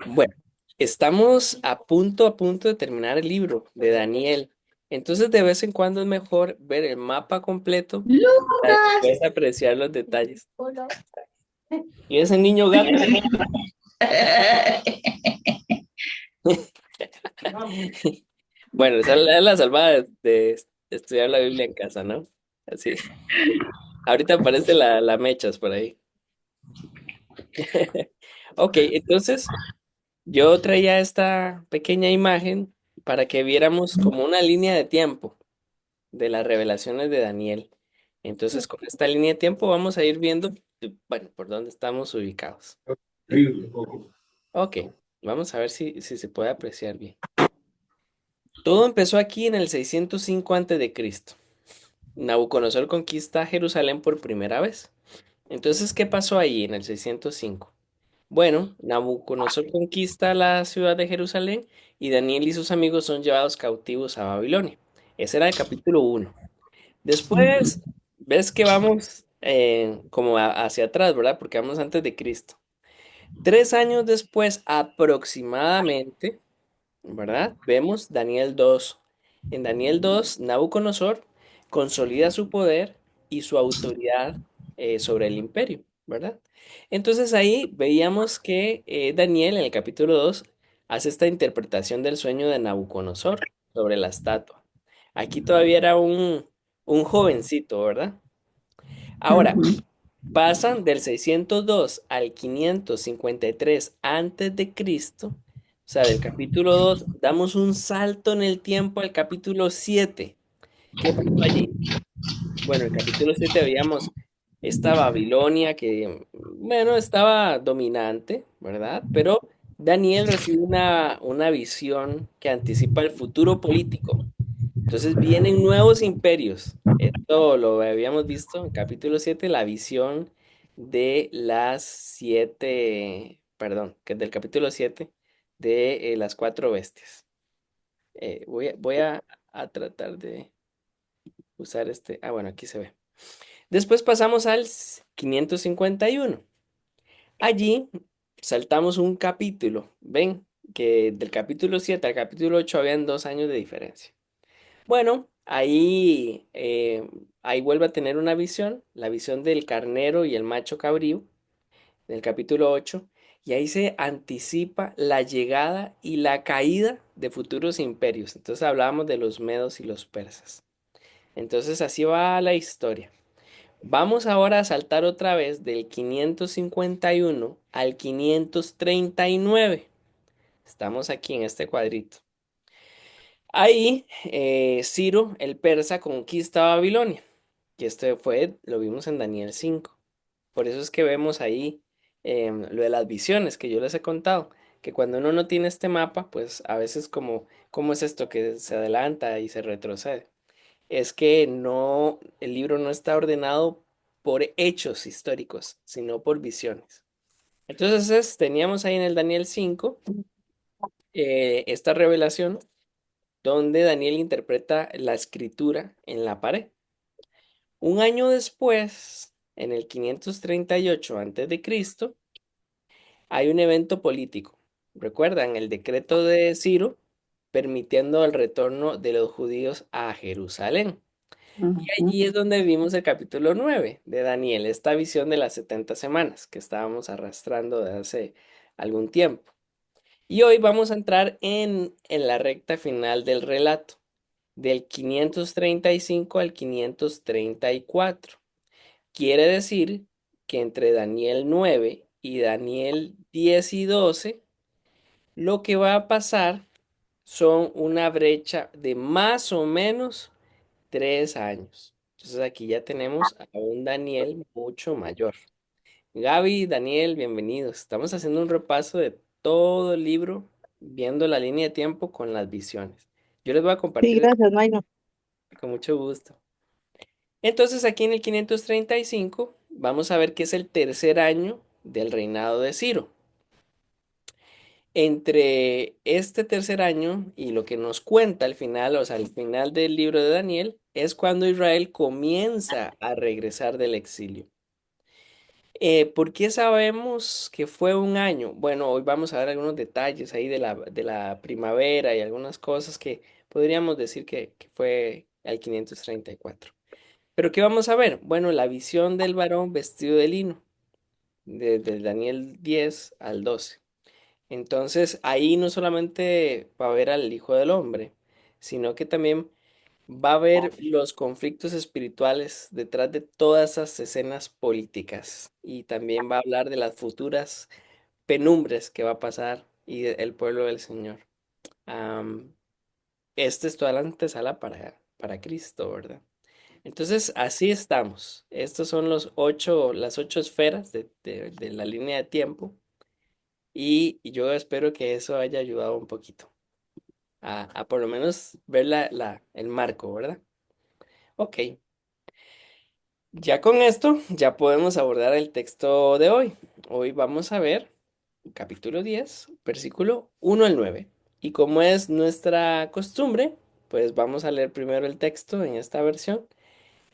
Bueno, estamos a punto de terminar el libro de Daniel. Entonces, de vez en cuando es mejor ver el mapa completo para Lucas. después apreciar los detalles. Y ese niño gato. Bueno, esa es la salvada de estudiar la Biblia en casa, ¿no? Así. Ahorita aparece la mechas por ahí. Ok, entonces yo traía esta pequeña imagen para que viéramos como una línea de tiempo de las revelaciones de Daniel. Entonces, con esta línea de tiempo vamos a ir viendo, bueno, por dónde estamos ubicados. Ok, vamos a ver si se puede apreciar bien. Todo empezó aquí en el 605 a.C. Nabucodonosor conquista Jerusalén por primera vez. Entonces, ¿qué pasó ahí en el 605? Bueno, Nabucodonosor conquista la ciudad de Jerusalén y Daniel y sus amigos son llevados cautivos a Babilonia. Ese era el capítulo uno. Después, ves que vamos como hacia atrás, ¿verdad? Porque vamos antes de Cristo. 3 años después, aproximadamente, ¿verdad? Vemos Daniel 2. En Daniel 2, Nabucodonosor consolida su poder y su autoridad sobre el imperio, ¿verdad? Entonces ahí veíamos que Daniel en el capítulo 2 hace esta interpretación del sueño de Nabucodonosor sobre la estatua. Aquí todavía era un jovencito, ¿verdad? Ahora, pasan del 602 al 553 antes de Cristo, o sea, del capítulo 2 damos un salto en el tiempo al capítulo 7. ¿Qué pasó allí? Bueno, en el capítulo 7 veíamos esta Babilonia que, bueno, estaba dominante, ¿verdad? Pero Daniel recibe una visión que anticipa el futuro político. Entonces vienen nuevos imperios. Esto lo habíamos visto en capítulo 7, la visión de las siete, perdón, que es del capítulo 7 de las cuatro bestias. Voy a tratar de usar este. Ah, bueno, aquí se ve. Después pasamos al 551. Allí saltamos un capítulo. Ven que del capítulo 7 al capítulo 8 habían 2 años de diferencia. Bueno, ahí vuelve a tener una visión, la visión del carnero y el macho cabrío, del capítulo 8, y ahí se anticipa la llegada y la caída de futuros imperios. Entonces hablábamos de los medos y los persas. Entonces así va la historia. Vamos ahora a saltar otra vez del 551 al 539. Estamos aquí en este cuadrito. Ahí Ciro, el persa, conquista Babilonia, que lo vimos en Daniel 5. Por eso es que vemos ahí lo de las visiones que yo les he contado, que cuando uno no tiene este mapa, pues a veces ¿cómo es esto que se adelanta y se retrocede? Es que no, el libro no está ordenado por hechos históricos, sino por visiones. Entonces teníamos ahí en el Daniel 5 esta revelación donde Daniel interpreta la escritura en la pared. Un año después, en el 538 a.C., hay un evento político. ¿Recuerdan el decreto de Ciro permitiendo el retorno de los judíos a Jerusalén? Y Ujú. allí es donde vimos el capítulo 9 de Daniel, esta visión de las 70 semanas que estábamos arrastrando de hace algún tiempo. Y hoy vamos a entrar en la recta final del relato, del 535 al 534. Quiere decir que entre Daniel 9 y Daniel 10 y 12, lo que va a pasar son una brecha de más o menos 3 años. Entonces aquí ya tenemos a un Daniel mucho mayor. Gaby, Daniel, bienvenidos. Estamos haciendo un repaso de todo el libro, viendo la línea de tiempo con las visiones. Yo les voy a Sí, compartir gracias, Mayra. con mucho gusto. Entonces aquí en el 535 vamos a ver que es el tercer año del reinado de Ciro. Entre este tercer año y lo que nos cuenta al final, o sea, al final del libro de Daniel, es cuando Israel comienza a regresar del exilio. ¿Por qué sabemos que fue un año? Bueno, hoy vamos a ver algunos detalles ahí de la primavera y algunas cosas que podríamos decir que fue el 534. ¿Pero qué vamos a ver? Bueno, la visión del varón vestido de lino, desde Daniel 10 al 12. Entonces, ahí no solamente va a ver al Hijo del Hombre, sino que también va a ver los conflictos espirituales detrás de todas esas escenas políticas y también va a hablar de las futuras penumbres que va a pasar y el pueblo del Señor. Am, este es toda la antesala para Cristo, ¿verdad? Entonces, así estamos. Estos son las ocho esferas de la línea de tiempo y yo espero que eso haya ayudado un poquito a por lo menos ver el marco, ¿verdad? Ok. Ya con esto, ya podemos abordar el texto de hoy. Hoy vamos a ver capítulo 10, versículo 1 al 9. Y como es nuestra costumbre, pues vamos a leer primero el texto en esta versión,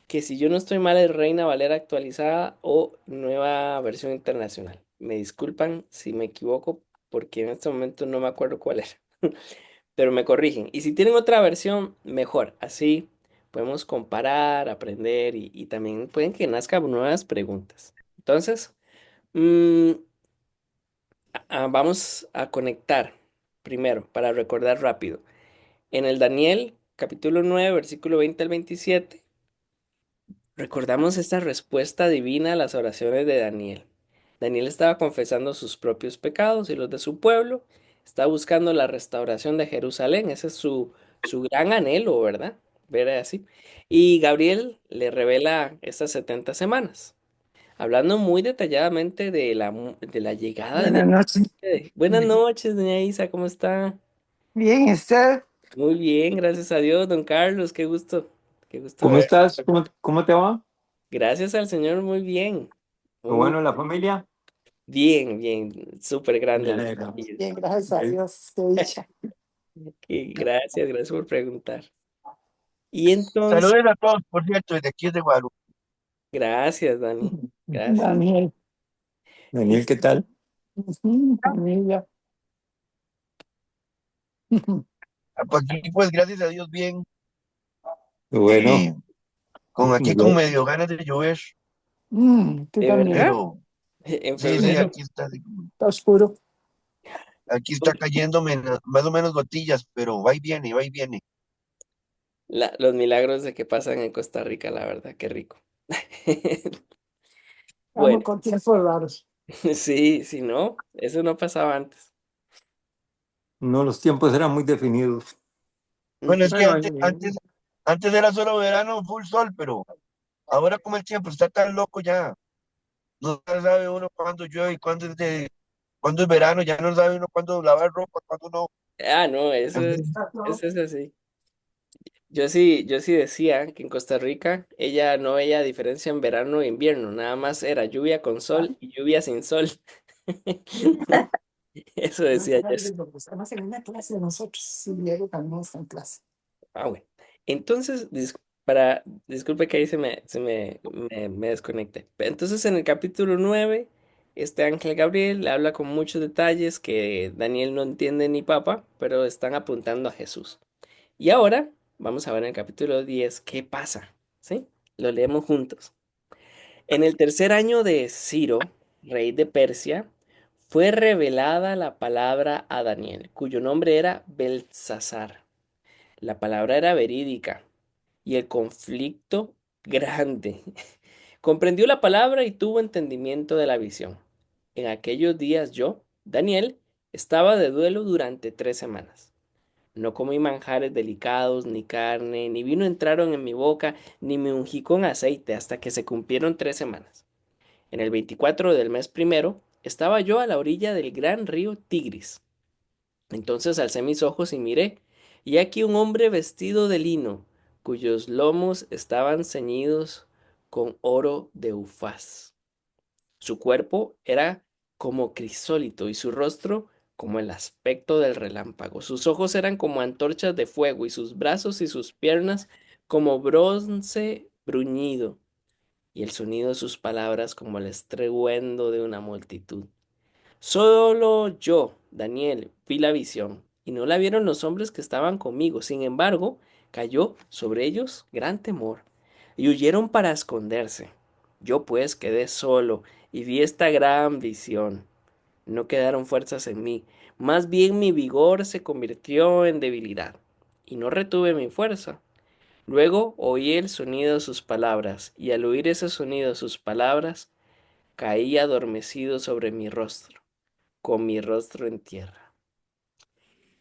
que si yo no estoy mal es Reina Valera actualizada o nueva versión internacional. Me disculpan si me equivoco porque en este momento no me acuerdo cuál era. Pero me corrigen. Y si tienen otra versión, mejor. Así podemos comparar, aprender y también pueden que nazcan nuevas preguntas. Entonces, mm, vamos a conectar primero para recordar rápido. En el Daniel, capítulo 9 versículo 20 al 27 recordamos esta respuesta divina a las oraciones de Daniel. Daniel estaba confesando sus propios pecados y los de su pueblo, estaba buscando la restauración de Jerusalén, ese es su gran anhelo, ¿verdad? Ver así. Y Gabriel le revela estas 70 semanas, hablando muy detalladamente de la llegada de... Buenas noches. Buenas noches, doña Isa, ¿cómo está? Bien, ¿usted? Muy bien, gracias a Dios, don Carlos, qué gusto ¿Cómo ver. estás? ¿Cómo te va? Gracias al Señor, muy bien. Lo Muy bueno, la familia. bien, bien, súper Me grande. alegra. Bien, gracias a Dios, qué dicha. Gracias, gracias por preguntar. Y entonces, Saludos a todos, por cierto, desde aquí es de Guadalupe. gracias, Dani. Gracias. Daniel, Daniel, ¿qué tal? familia. Pues aquí, pues gracias a Dios, bien. Lo eh, bueno. aquí con medio ganas de llover, Tú ¿De también. verdad? pero En sí, sí, febrero. Está oscuro. aquí está cayéndome más o menos gotillas, pero va y viene, va y viene. Los milagros de que pasan en Costa Rica, la verdad, qué rico. Estamos Bueno, con tiempos raros. sí, sí, no, eso no pasaba antes. No, los tiempos eran muy definidos. Bueno, Ujú. es que Bueno, antes era solo verano, full sol, pero ahora como el tiempo está tan loco ya, no sabe uno cuándo llueve y cuándo es verano, ya no sabe uno cuándo lavar ropa, cuándo no. Ah, no, eso es así. Yo sí decía que en Costa Rica ella no veía diferencia en verano e invierno, nada más era lluvia con sol y lluvia sin sol. Eso decía yo. Estamos en una clase de nosotros. Sí, Diego también está en clase. Ah, bueno. Entonces, disculpe que ahí me desconecté. Entonces, en el capítulo 9 este ángel Gabriel le habla con muchos detalles que Daniel no entiende ni papa, pero están apuntando a Jesús. Y ahora vamos a ver en el capítulo 10 qué pasa, ¿sí? Lo leemos juntos. En el tercer año de Ciro, rey de Persia, fue revelada la palabra a Daniel, cuyo nombre era Beltsasar. La palabra era verídica y el conflicto grande. Comprendió la palabra y tuvo entendimiento de la visión. En aquellos días yo, Daniel, estaba de duelo durante 3 semanas. No comí manjares delicados, ni carne, ni vino entraron en mi boca, ni me ungí con aceite hasta que se cumplieron 3 semanas. En el 24 del mes primero, estaba yo a la orilla del gran río Tigris. Entonces alcé mis ojos y miré, y aquí un hombre vestido de lino, cuyos lomos estaban ceñidos con oro de Ufaz. Su cuerpo era como crisólito y su rostro como el aspecto del relámpago. Sus ojos eran como antorchas de fuego y sus brazos y sus piernas como bronce bruñido. y el sonido de sus palabras como el estruendo de una multitud. Solo yo, Daniel, vi la visión, y no la vieron los hombres que estaban conmigo. Sin embargo, cayó sobre ellos gran temor, y huyeron para esconderse. Yo pues quedé solo y vi esta gran visión. No quedaron fuerzas en mí, más bien mi vigor se convirtió en debilidad, y no retuve mi fuerza. Luego oí el sonido de sus palabras, y al oír ese sonido de sus palabras, caí adormecido sobre mi rostro, con mi rostro en tierra.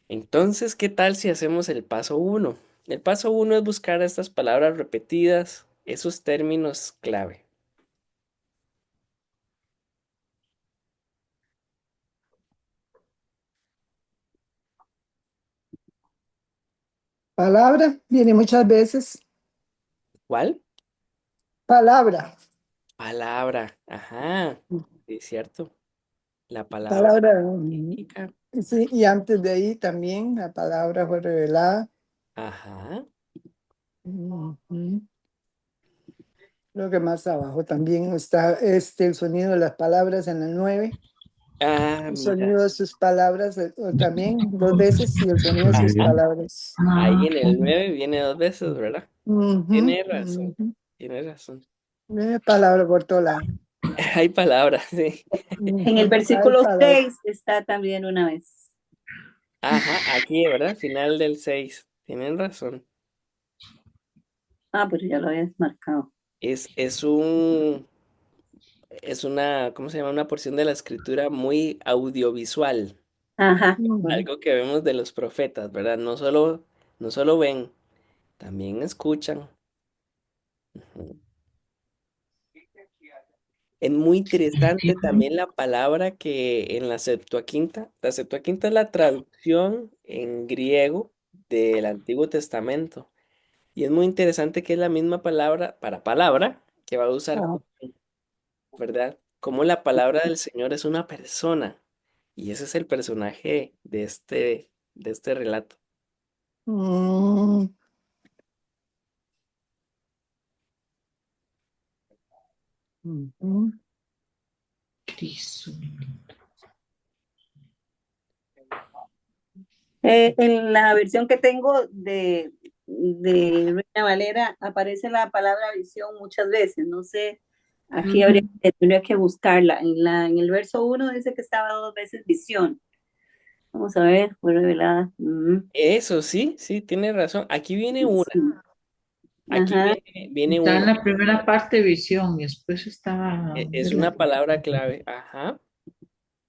Entonces, ¿qué tal si hacemos el paso uno? El paso uno es buscar estas palabras repetidas, esos términos clave. Palabra viene muchas veces. ¿Cuál? Palabra. Palabra. Ajá. Sí, es cierto. La palabra Palabra. significa. Sí, y antes de ahí también la palabra fue revelada. Ajá. Ujú. Creo que más abajo también está el sonido de las palabras en el 9. Ah, El mira. sonido de sus palabras también 2 veces y el sonido de sus Ajá. palabras. Ahí en el 9 viene dos veces, ¿verdad? Ujú, Tiene razón. ujú. Tiene razón. Palabra por todo lado. Hay palabras, sí. En el Hay versículo palabras. 6 está también una vez. Ajá, aquí, ¿verdad? Final del 6. Tienen razón. Ah, pero ya lo habías marcado. Es un, es una, ¿cómo se llama? Una porción de la escritura muy audiovisual. Ajá. Ujú. Algo que vemos de los profetas, ¿verdad? No solo ven, también escuchan. Ujú. Es muy interesante también la palabra que en la Septuaginta es la traducción en griego del Antiguo Testamento. Y es muy interesante que es la misma palabra para palabra que va a usar Ah, Juan, ¿verdad? Como la palabra del Señor es una persona. Y ese es el personaje de este relato. mm, ujú. En la versión que tengo de Reina Valera aparece la palabra visión muchas veces. No sé, aquí tendría que buscarla. En el verso 1 dice que estaba 2 veces visión. Vamos a ver, fue revelada. Eso sí, sí, tiene razón. Aquí viene una. Visión. Aquí Ajá. viene Está en una. la primera parte visión y después estaba Es una palabra clave. Ajá.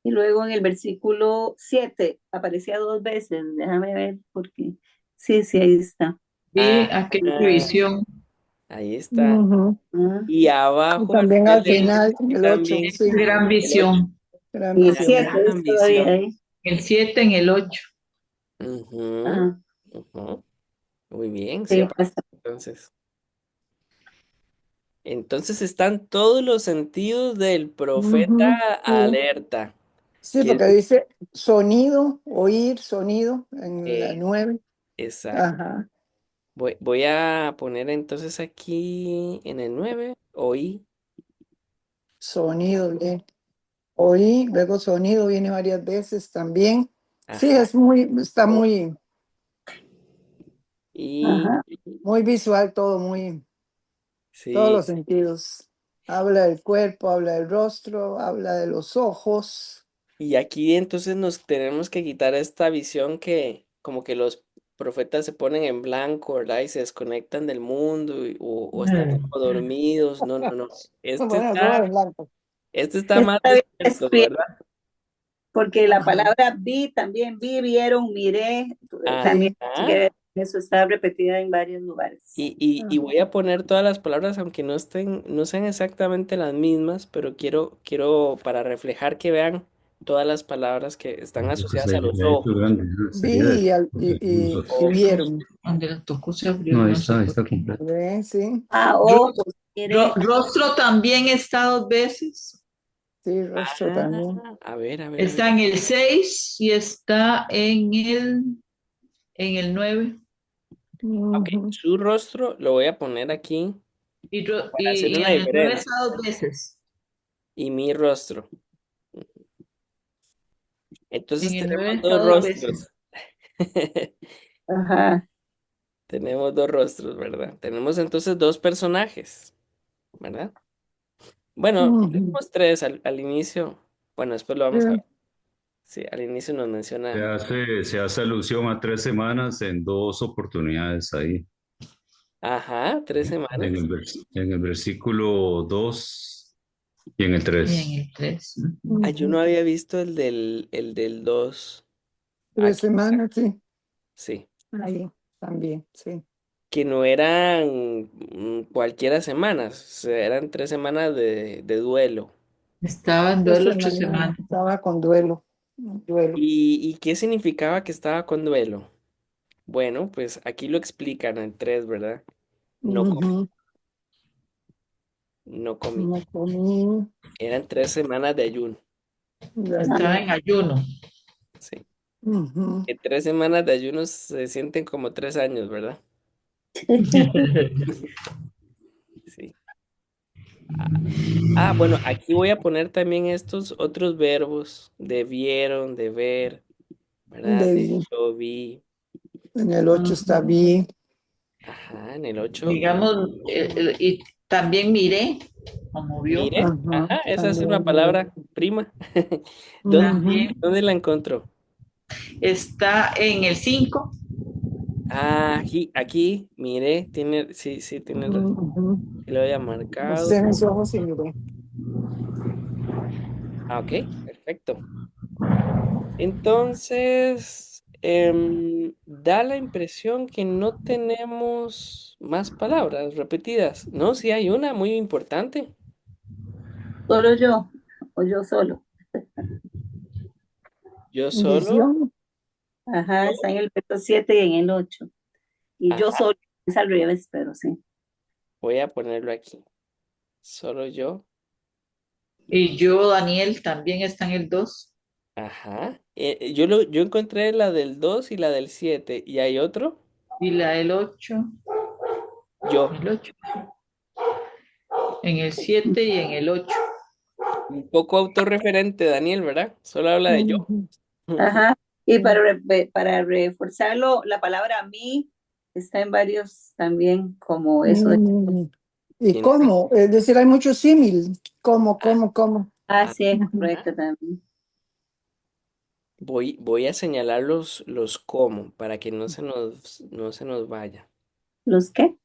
Y luego en el versículo 7 aparecía 2 veces. Déjame ver porque sí, sí, ahí está. vi aquella Ah, visión. ahí está. Ujú. Ah, Y Y abajo, al también final al del final, en el 8, también sí, Gran el 8. visión. gran en el La 7 visión. es gran todavía visión. ahí. El 7 en el 8. Ujú, Ah, ujú. Muy bien, sí sí, aparece entonces. Entonces están todos los sentidos del profeta Ujú, sí. alerta. Sí, Que es porque dice sonido, oír, sonido en la eh, 9. exacto. Ajá, Voy a poner entonces aquí en el 9 oí. sonido, bien. Oí, luego sonido viene varias veces también. Sí, Ajá. está muy, Y ajá. muy visual todo, todos sí, los sentidos. Habla del cuerpo, habla del rostro, habla de los ojos. y aquí entonces nos tenemos que quitar esta visión que como que los profetas se ponen en blanco, ¿verdad? Y se desconectan del mundo o están como dormidos. No, no, no. Este Bueno, todo está, en blanco. este está más Está bien despierto, escrito, ¿verdad? porque la Ajá, palabra vi también, vi, vieron, miré, también sí. tiene que Ajá. ver con eso, está repetida en varios lugares. Y voy a poner todas las palabras, aunque no sean exactamente las mismas, pero quiero para reflejar que vean todas las palabras que están asociadas a los ojos. Vi y Ojos. vieron. Donde la tocó se abrió. No, ahí no está, ahí está completo. Sí, Ah, ojos, miré. Rostro también está 2 veces. sí, rostro también. A ver, a ver, a ver. Está en el 6 y está en el 9. Ok, Ujú. su rostro lo voy a poner aquí para hacer Y una en el 9 diferencia. está 2 veces. Y mi rostro. En Entonces el 9 tenemos está dos 2 veces. rostros. Ajá. Tenemos dos rostros, ¿verdad? Tenemos entonces dos personajes, ¿verdad? Bueno, Ujú. tenemos tres al inicio. Bueno, después lo Sí. vamos a ver. Sí, al inicio nos menciona, Se hace alusión a 3 semanas en dos oportunidades ahí. ajá, 3 semanas. En el versículo 2 y en el Y en 3. el 3. Ah, yo Ujú. no había visto el del 2 Tres aquí, semanas, sí. sí. Ahí también, sí. Que no eran cualquiera semanas, o sea, eran 3 semanas de duelo. Estaba en Tres duelo 8 semanas. semanas estaba con duelo. Duelo. ¿Y qué significaba que estaba con duelo? Bueno, pues aquí lo explican en tres, ¿verdad? No comí, Ujú. no comí. No comí. Eran 3 semanas de ayuno, De Estaba ayuno. en ayuno. sí. Ujú. Que 3 semanas de ayuno se sienten como 3 años, ¿verdad? Sí. Bueno, aquí voy a poner también estos otros verbos. Debieron, deber, ¿verdad? De De, hecho, vi. en el 8 está Ujú. bien. Ajá, en el 8. Digamos, y también miré, como vio, Mire, Ajá, ajá, esa es una también bien. palabra prima. ¿Dónde, Ujú. también dónde la encontró? está en el 5. Aquí, mire, sí, sí, tiene razón. Ujú. Que lo había Alcé marcado. mis ojos y miré. Ok, perfecto. Entonces, da la impresión que no tenemos más palabras repetidas. No, sí hay una muy importante. Solo yo, o yo solo. Yo solo, Visión. Ajá, está en el verso 7 y en el 8. Y yo ajá, solo, es al revés, pero sí. voy a ponerlo aquí. Solo yo, Y yo, Daniel, también está en el 2. ajá. Yo encontré la del 2 y la del 7. ¿Y hay otro? Y la del 8. Yo. El 8. En el 7 y en el 8. Un poco autorreferente, Daniel, ¿verdad? Solo habla de yo. Ujú. Ajá. Y Sí. para reforzarlo, la palabra mí está en varios también, como eso de. Mm. ¿Y Tiene cómo? Es decir, hay mucho símil. ¿Cómo, razón. cómo, cómo? Ah, Ah, sí, es Ujú. correcto también. voy a señalar los cómo para que no se nos vaya. ¿Los qué?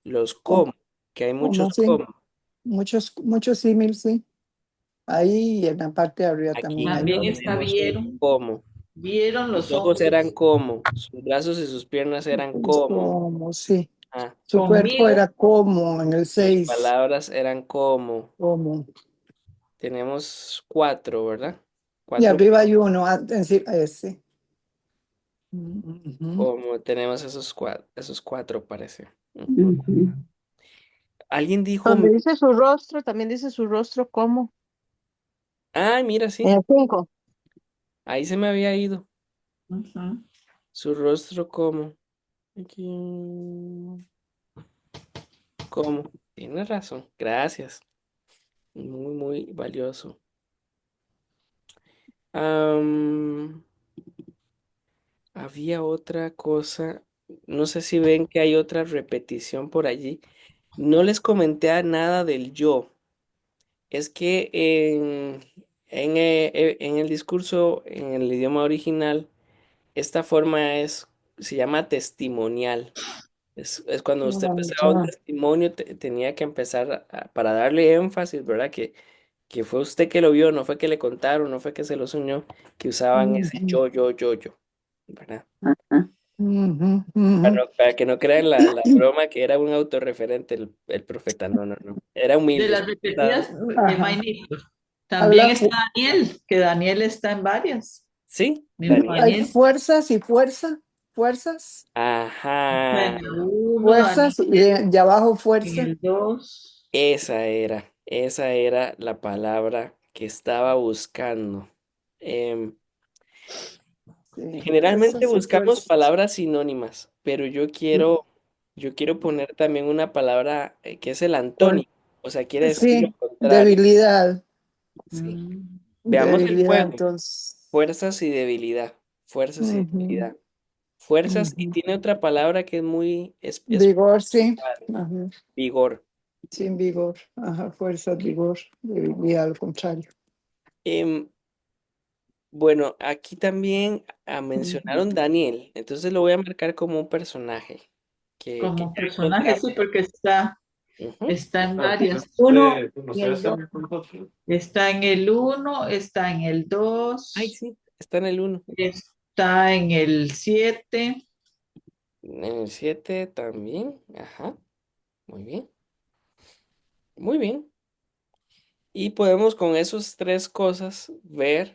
Los ¿Cómo? cómo, que hay muchos ¿Cómo? Sí. cómo. Muchos símil, sí. Ahí en la parte de arriba también Aquí hay También otro. está tenemos un vieron. cómo. Vieron Sus los ojos eran hombres como, sus brazos y sus piernas eran Pues, como. ¿cómo? Sí. Ah, Su cuerpo conmigo. era como en el sus 6. palabras eran como. Como. Tenemos cuatro, ¿verdad? Y Cuatro arriba hay uno, encima, ese. Ujú. como tenemos esos cuatro, parece. Ujú. Ujú. Alguien dijo, Donde dice su rostro, también dice su rostro como. mira, En sí, el 5. ahí se me había ido. Ujú. Su rostro como. Aquí, como. Tienes razón, gracias. Muy, muy valioso. Am, Había otra cosa. No sé si ven que hay otra repetición por allí. No les comenté nada del yo. Es que en el discurso, en el idioma original, esta forma se llama testimonial. Es cuando usted empezaba un Ya. testimonio, tenía que empezar para darle énfasis, ¿verdad? Que fue usted que lo vio, no fue que le contaron, no fue que se lo soñó, que usaban ese Ujú, yo, ¿verdad? Ajá. ujú, ujú. Para que no crean la broma que era un autorreferente el profeta, no, no, no. Era De humilde. las repetidas, Ajá. también Habla está Daniel, que Daniel está en varias. Sí, Mismo Daniel. hay Daniel. fuerzas y fuerzas, Ajá, En el 1, Daniel fuerzas, y abajo en fuerza. el 2. esa era la palabra que estaba buscando. Em, Sí, Generalmente fuerzas y buscamos fuerzas. palabras sinónimas, pero yo quiero yo quiero poner también una palabra que es el Por- antónimo, o sea, quiere decir lo sí, contrario. debilidad, Sí. Mm. Veamos el debilidad, juego. entonces. Fuerzas y debilidad. Fuerzas y Ujú, debilidad. Fuerzas y ujú. tiene otra palabra que es muy Vigor, sí. padre, Ajá. vigor. Sin vigor. Ajá, fuerza, vigor, debilidad, al contrario. Em, bueno, aquí también mencionaron Daniel, entonces lo voy a marcar como un personaje que Como ya personaje, sí, encontramos. porque está, Ujú. está en varias. Uno y el dos. Está en el uno, está en el Ay, 2, sí, está en el uno. está en el 7. En el 7 también. Ajá, muy bien, muy bien. Y podemos con esas tres cosas ver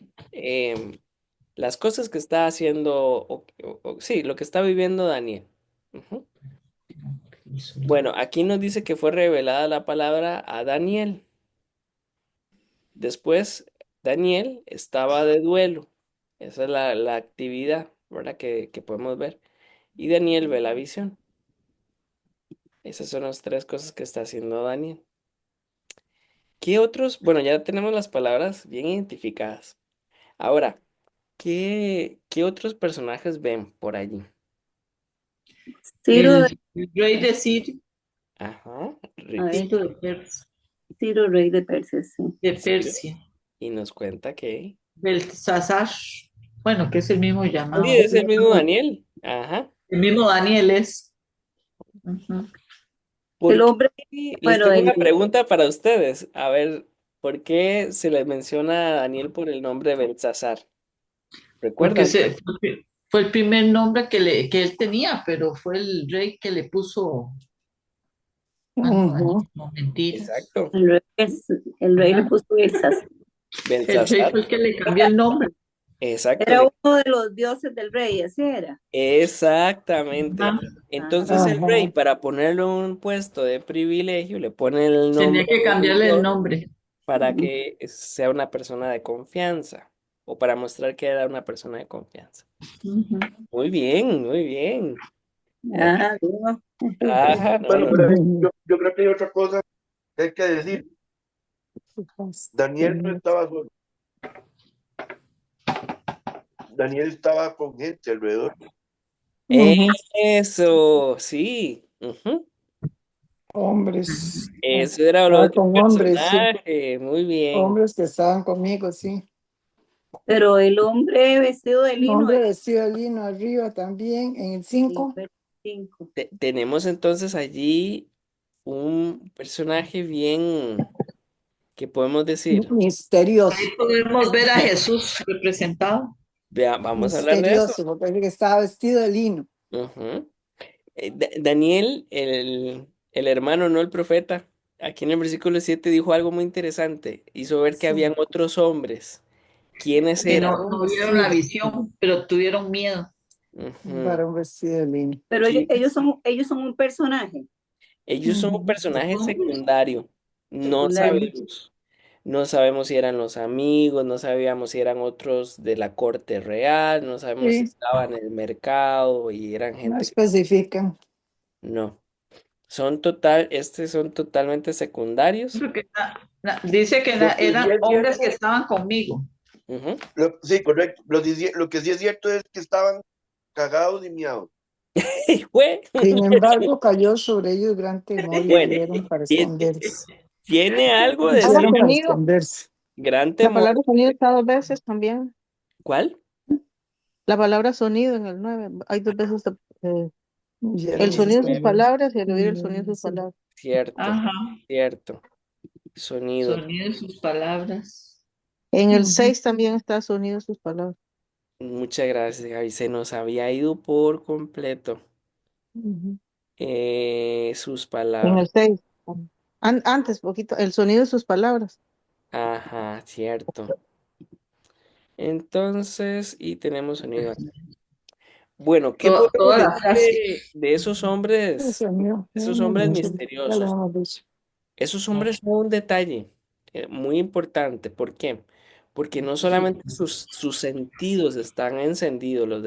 las cosas que está haciendo, sí, lo que está viviendo Daniel. Ujú. Bueno, aquí nos dice que fue revelada la palabra a Daniel. Después, Daniel estaba de duelo. Esa es la actividad, ¿verdad? Que podemos ver. Y Daniel ve la visión. Esas son las tres cosas que está haciendo Daniel. ¿Qué otros? Bueno, ya tenemos las palabras bien identificadas. Ahora, ¿qué otros personajes ven por allí? Ciro, El rey de Siria, Ajá, a ver, Ciro de Pers- Ciro, rey de Persia, sí. de Ciro, Persia, y nos cuenta que Belsasar, bueno, que es el mismo sí, llamado, es el mismo Daniel. Ajá. el mismo Daniel es. Ujú. El ¿Por qué? hombre, Les bueno, tengo una pregunta para ustedes. A ver, ¿por qué se le menciona a Daniel por el nombre de Belsasar? Porque ¿Recuerdan? fue el primer nombre que él tenía, pero fue el rey que le puso, no, Daniel, Ujú. no, mentiras. Exacto. el rey le Ajá. puso esas. El rey Belsasar. fue el que le cambió el nombre. Exacto. Era uno de los dioses del rey, así era. Exactamente. Ajá. Entonces Ajá. el rey, Ajá. para ponerle un puesto de privilegio, le pone el Tenía nombre que de un cambiarle el dios nombre. para que sea una persona de confianza o para mostrar que era una persona de confianza. Ujú. Muy bien, muy bien. Ah, bueno. Ajá, no, Bueno, no. pero Ujú. yo creo que hay otra cosa que hay que decir. Daniel no estaba solo. Daniel estaba con gente alrededor. Ujú. Eso, sí. Ujú. Hombres. Eso era el Estaba otro con hombres, sí. personaje. Muy bien. Hombres que estaban conmigo, sí. Pero el hombre vestido de Un lino hombre es vestido de lino arriba también, en el el 5. verso 5. Tenemos entonces allí un personaje bien, ¿qué podemos decir? Misterioso. Ahí podemos ver a Jesús representado. Vamos a hablar de eso. Misterioso, porque dice que estaba vestido de lino. Ujú. Daniel, el hermano, no el profeta, aquí en el versículo 7 dijo algo muy interesante. Hizo ver que Sí. habían otros hombres. ¿Quiénes Que eran? Varón no vieron la vestido, visión, pero tuvieron miedo. Ujú. varón vestido de lino. Pero ellos, ¿Quién- ellos son un personaje Ellos son un Ujú. personaje secundario. No secundario. sabemos. No sabemos si eran los amigos, no sabíamos si eran otros de la corte real, no sabemos si Sí, estaban en el mercado y eran no gente que... especifican. No, son totalmente secundarios. Porque dice que Lo que sí eran es hombres que cierto, estaban conmigo. Ujú. sí, correcto. Lo que sí es cierto es que estaban cagados y miados. Y fue, Sin embargo, cayó sobre ellos gran temor y bueno, huyeron para tie- esconderse. tiene algo de Ahora Huyeron para cierto. sonido, esconderse. Gran la temor. palabra sonido está dos veces también. ¿Cuál? La palabra sonido en el 9 hay dos veces Huyeron el y se sonido de sus Nueve. escondieron. palabras y el oír el sonido de sus Sí. palabras. Cierto, Ajá. cierto. Sonido. Sonido de sus palabras. En el Ujú. 6 también está sonido de sus palabras. Muchas gracias, Gaby. Se nos había ido por completo Ujú. sus En el palabras. 6 antes, poquito, el sonido de sus palabras. Ajá, cierto. Entonces, y tenemos sonido aquí. Bueno, ¿qué podemos Toda la decir frase. de Ese mío. esos hombres Sí, ya lo misteriosos? hemos dicho. Esos hombres son un detalle muy importante. ¿Por qué? Porque no solamente sus sentidos están encendidos, los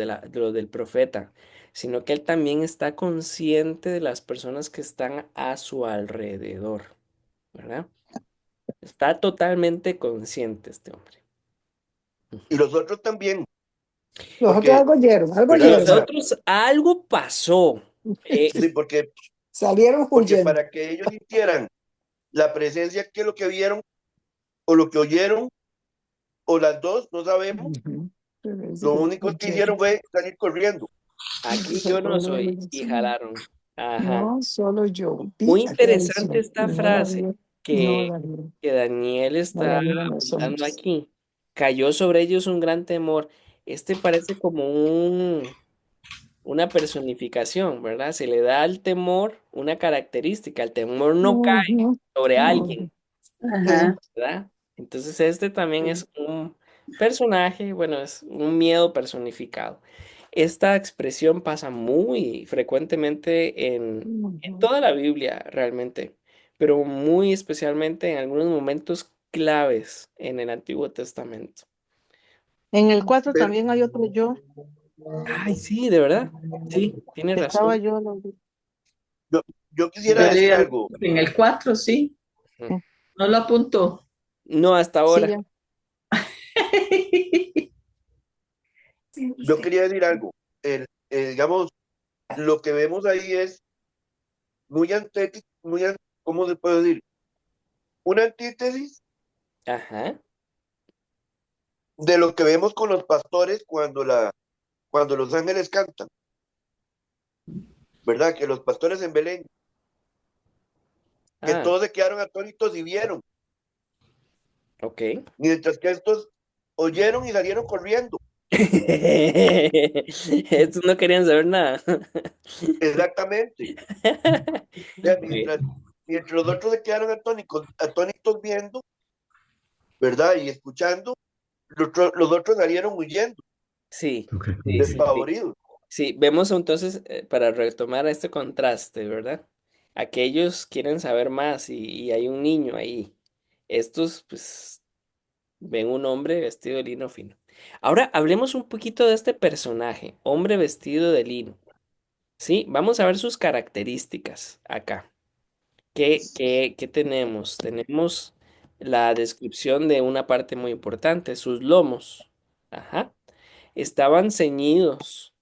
del profeta, sino que él también está consciente de las personas que están a su alrededor, ¿verdad? Está totalmente consciente este hombre. Y los otros también, Los otros porque, algo ¿verdad? O Los oyeron. sea, otros, algo pasó. sí, Salieron porque huyendo. para que ellos sintieran la presencia, que lo que vieron, o lo que oyeron, o las dos, no sabemos, Ujú. Pero dice lo que lo único que hicieron escucharon. fue salir corriendo. Aquí Dice, yo no "Todo soy. lo Y sí. jalaron. Ajá. No, solo yo vi Muy aquella interesante visión y esta no la frase vi, no que, la vi, que Daniel no está la vieron los apuntando hombres. aquí. Cayó sobre ellos un gran temor. Este parece como una personificación, ¿verdad? Se le da al temor una característica. El temor no cae Ujú, sobre ujú. alguien, Sí. Ajá. ¿verdad? Entonces este también es un personaje, bueno, es un miedo personificado. Esta expresión pasa muy frecuentemente en Ujú. toda la Biblia, realmente, pero muy especialmente en algunos momentos claves en el Antiguo Testamento. En el 4 Pero también hay otro yo, Ay, sí, de verdad. Sí, tienes estaba razón. yo. yo, yo quisiera Yo decir leía algo, en el 4, sí. Ujú. Sí, No lo apuntó. No hasta sí, ahora. ya. yo quería decir algo. Digamos, lo que vemos ahí es muy antético, ¿cómo se puede decir? Una antítesis Ajá. de lo que vemos con los pastores cuando los ángeles cantan, ¿verdad? Que los pastores en Belén, que Ah, todos se quedaron atónitos y vieron, ok. mientras que estos oyeron y salieron corriendo. Estos no querían saber nada. Exactamente. O sea, Muy bien. mientras los otros se quedaron atónitos viendo, ¿verdad? Y escuchando, los otros salieron huyendo, Sí, Ok. sí, sí, sí. despavoridos. Sí, vemos entonces, para retomar este contraste, ¿verdad? Aquellos quieren saber más y hay un niño ahí. Estos, pues, ven un hombre vestido de lino fino. Ahora hablemos un poquito de este personaje, hombre vestido de lino. Sí, vamos a ver sus características acá. ¿Qué tenemos? Tenemos la descripción de una parte muy importante, sus lomos. Ajá. Estaban ceñidos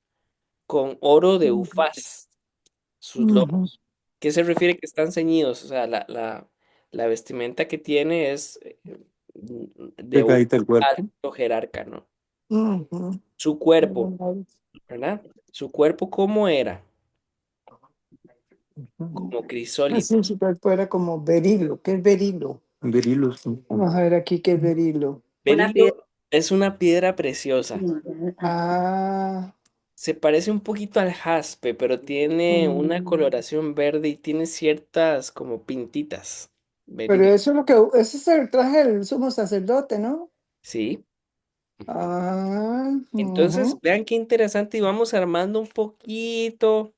con oro de Ujú. Ufaz, sus Ujú. lomos. ¿Qué se refiere que están ceñidos? O sea, la vestimenta que tiene es de un Pegadita al cuerpo. alto jerarca, ¿no? Ujú. Su cuerpo, ¿verdad? Su cuerpo, ¿cómo era? Ujú. Como crisólito. Así su cuerpo era como berilo. ¿Qué es berilo? Berilos. Vamos a ver aquí qué es berilo. Una piedra. Berilo es una piedra preciosa. Ah, Se parece un poquito al jaspe, pero tiene una mm, coloración verde y tiene ciertas como pintitas. pero Berilo. eso es ese es el traje del sumo sacerdote, ¿no? Sí. Ah, Entonces, ujú, vean qué interesante y vamos armando un poquito,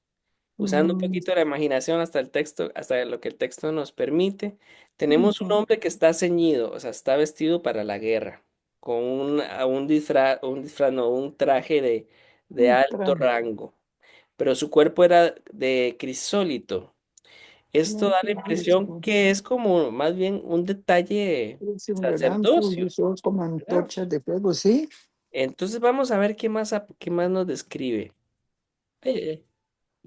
usando un mm, poquito de la imaginación hasta el texto, hasta lo que el texto nos permite. Tenemos un ujú. hombre que está ceñido, o sea, está vestido para la guerra, con un disfraz, no, un traje de Un alto traje. rango, pero su cuerpo era de crisólito. Esto No, da qué la impresión gusto. que es como más bien un detalle Es un gran sacerdocio, sus ojos como ¿verdad? antorchas de fuego, ¿sí? Entonces vamos a ver qué más nos describe. Eh,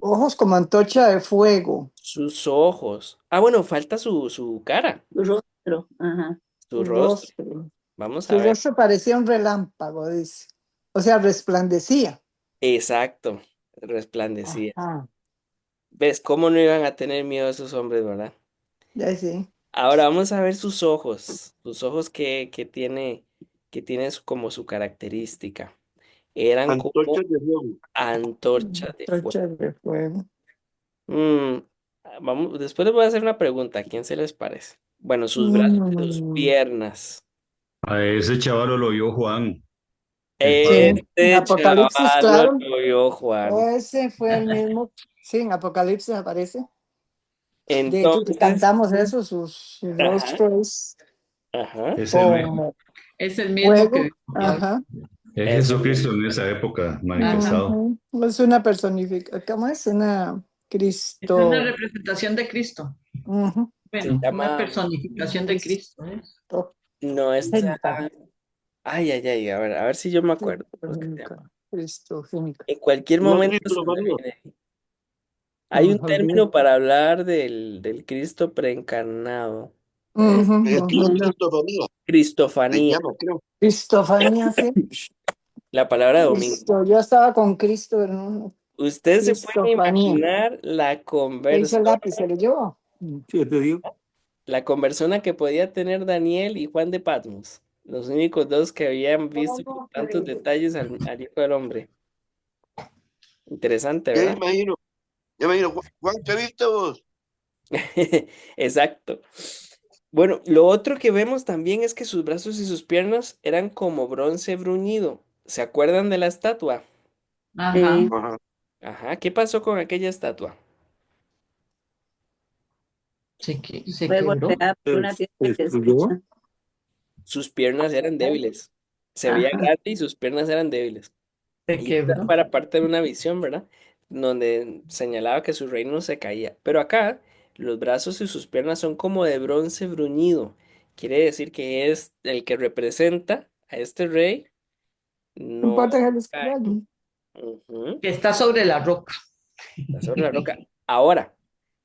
Ojos como antorcha de fuego. Sus ojos. Ah, bueno, falta su cara, Su rostro. Ajá. su Su rostro. rostro. Vamos a Su ver. rostro parecía un relámpago, dice. O sea, resplandecía. Exacto, resplandecía. Ajá, ¿Ves cómo no iban a tener miedo esos hombres, verdad? ya sí. Ahora vamos a ver sus ojos que tiene como su característica. Eran como Antorchas de fuego. antorchas de fuego. Antorcha de fuego. Mm, después les voy a hacer una pregunta. ¿A quién se les parece? Bueno, sus brazos y sus Mm, piernas. A ese chaval lo vio Juan, el sí, padre. en Este Apocalipsis, chaval lo claro. vio Juan. Ese fue el mismo. Sí, en Apocalipsis aparece. De hecho, que Entonces, cantamos eso, sus ajá, rostros ajá. Es el, me- como Es el mismo que fuego. vio. Ajá. Es Eso Jesucristo mismo. en esa época Ajá. manifestado. Es una personificación, ¿cómo es? Una Es una Cristo. representación de Cristo. Ujú, Se Bueno, una llama, personificación de Cristo, ¿eh? no está, Cristogénica. ay, a ver si yo me acuerdo. ¿Cómo es que se llama? Cristogénica. Cristogénica. En cualquier No momento Cristo, se me María. viene. Hay un Olvidé. término para hablar del Cristo preencarnado. Ujú, Jesús ujú. Cristofanía, se Cristofanía, llama, creo. Cristofanía, sí. la palabra de domingo. Cristo. Yo estaba con Cristo, pero no. Usted se puede Cristofanía. imaginar ¿Qué hizo el lápiz? ¿Se conversión, lo llevó? Sí, te digo. la conversión que podía tener Daniel y Juan de Patmos, los únicos dos que habían visto con tantos detalles al Hijo del Hombre. Interesante, Ya ¿verdad? imagino, ya imagino. Juan, ¿qué viste vos? Exacto. Bueno, lo otro que vemos también es que sus brazos y sus piernas eran como bronce bruñido. ¿Se acuerdan de la estatua? Ajá. Ajá. Ajá, ¿qué pasó con aquella estatua? Se Fue quebró. golpeada por una Se piedra que destruyó. desecha. Sus piernas eran débiles. Se veía Ajá. grande y sus piernas eran débiles. Se Y esta quebró. para parte de una visión, ¿verdad? Donde señalaba que su reino se caía. Pero acá, los brazos y sus piernas son como de bronce bruñido. Quiere decir que es el que representa a este rey, No no importa que les cae. extrañe. Ujú, Que está sobre la roca. está sobre la roca. Ahora,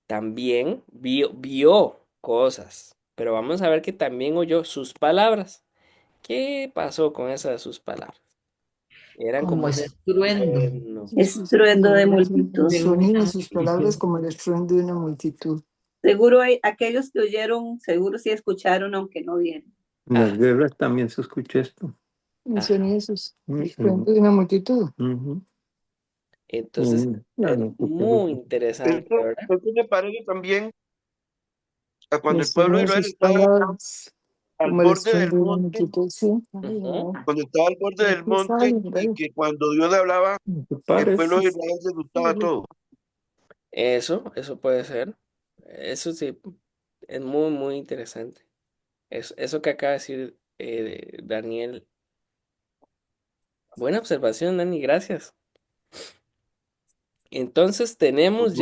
también vio cosas, pero vamos a ver que también oyó sus palabras. ¿Qué pasó con esas de sus palabras? Eran como Como un estruendo estruendo. Estruendo de El multitud. de sonido de una sus palabras multitud. como el estruendo de una multitud. Seguro hay aquellos que oyeron, seguro sí escucharon, aunque no vieron. En las Ah, guerras también se escucha esto. El ajá. sonido de sus Ujú, estruendo de una multitud. ujú. Entonces, es Claro, muy interesante, ¿verdad? Esto me parece también a El cuando el pueblo sonido de de Israel sus estaba palabras al como el borde del estruendo de una monte, multitud. Sí. Ay, Ujú. ay. cuando estaba al borde del Aquí está monte bien, y ¿verdad? que cuando Dios le hablaba, ¿Te el pueblo parece? de Israel se gustaba todo. Eso puede ser. Eso sí, es muy, muy interesante. Eso que acaba de decir Daniel. Buena observación, Dani, gracias. Entonces tenemos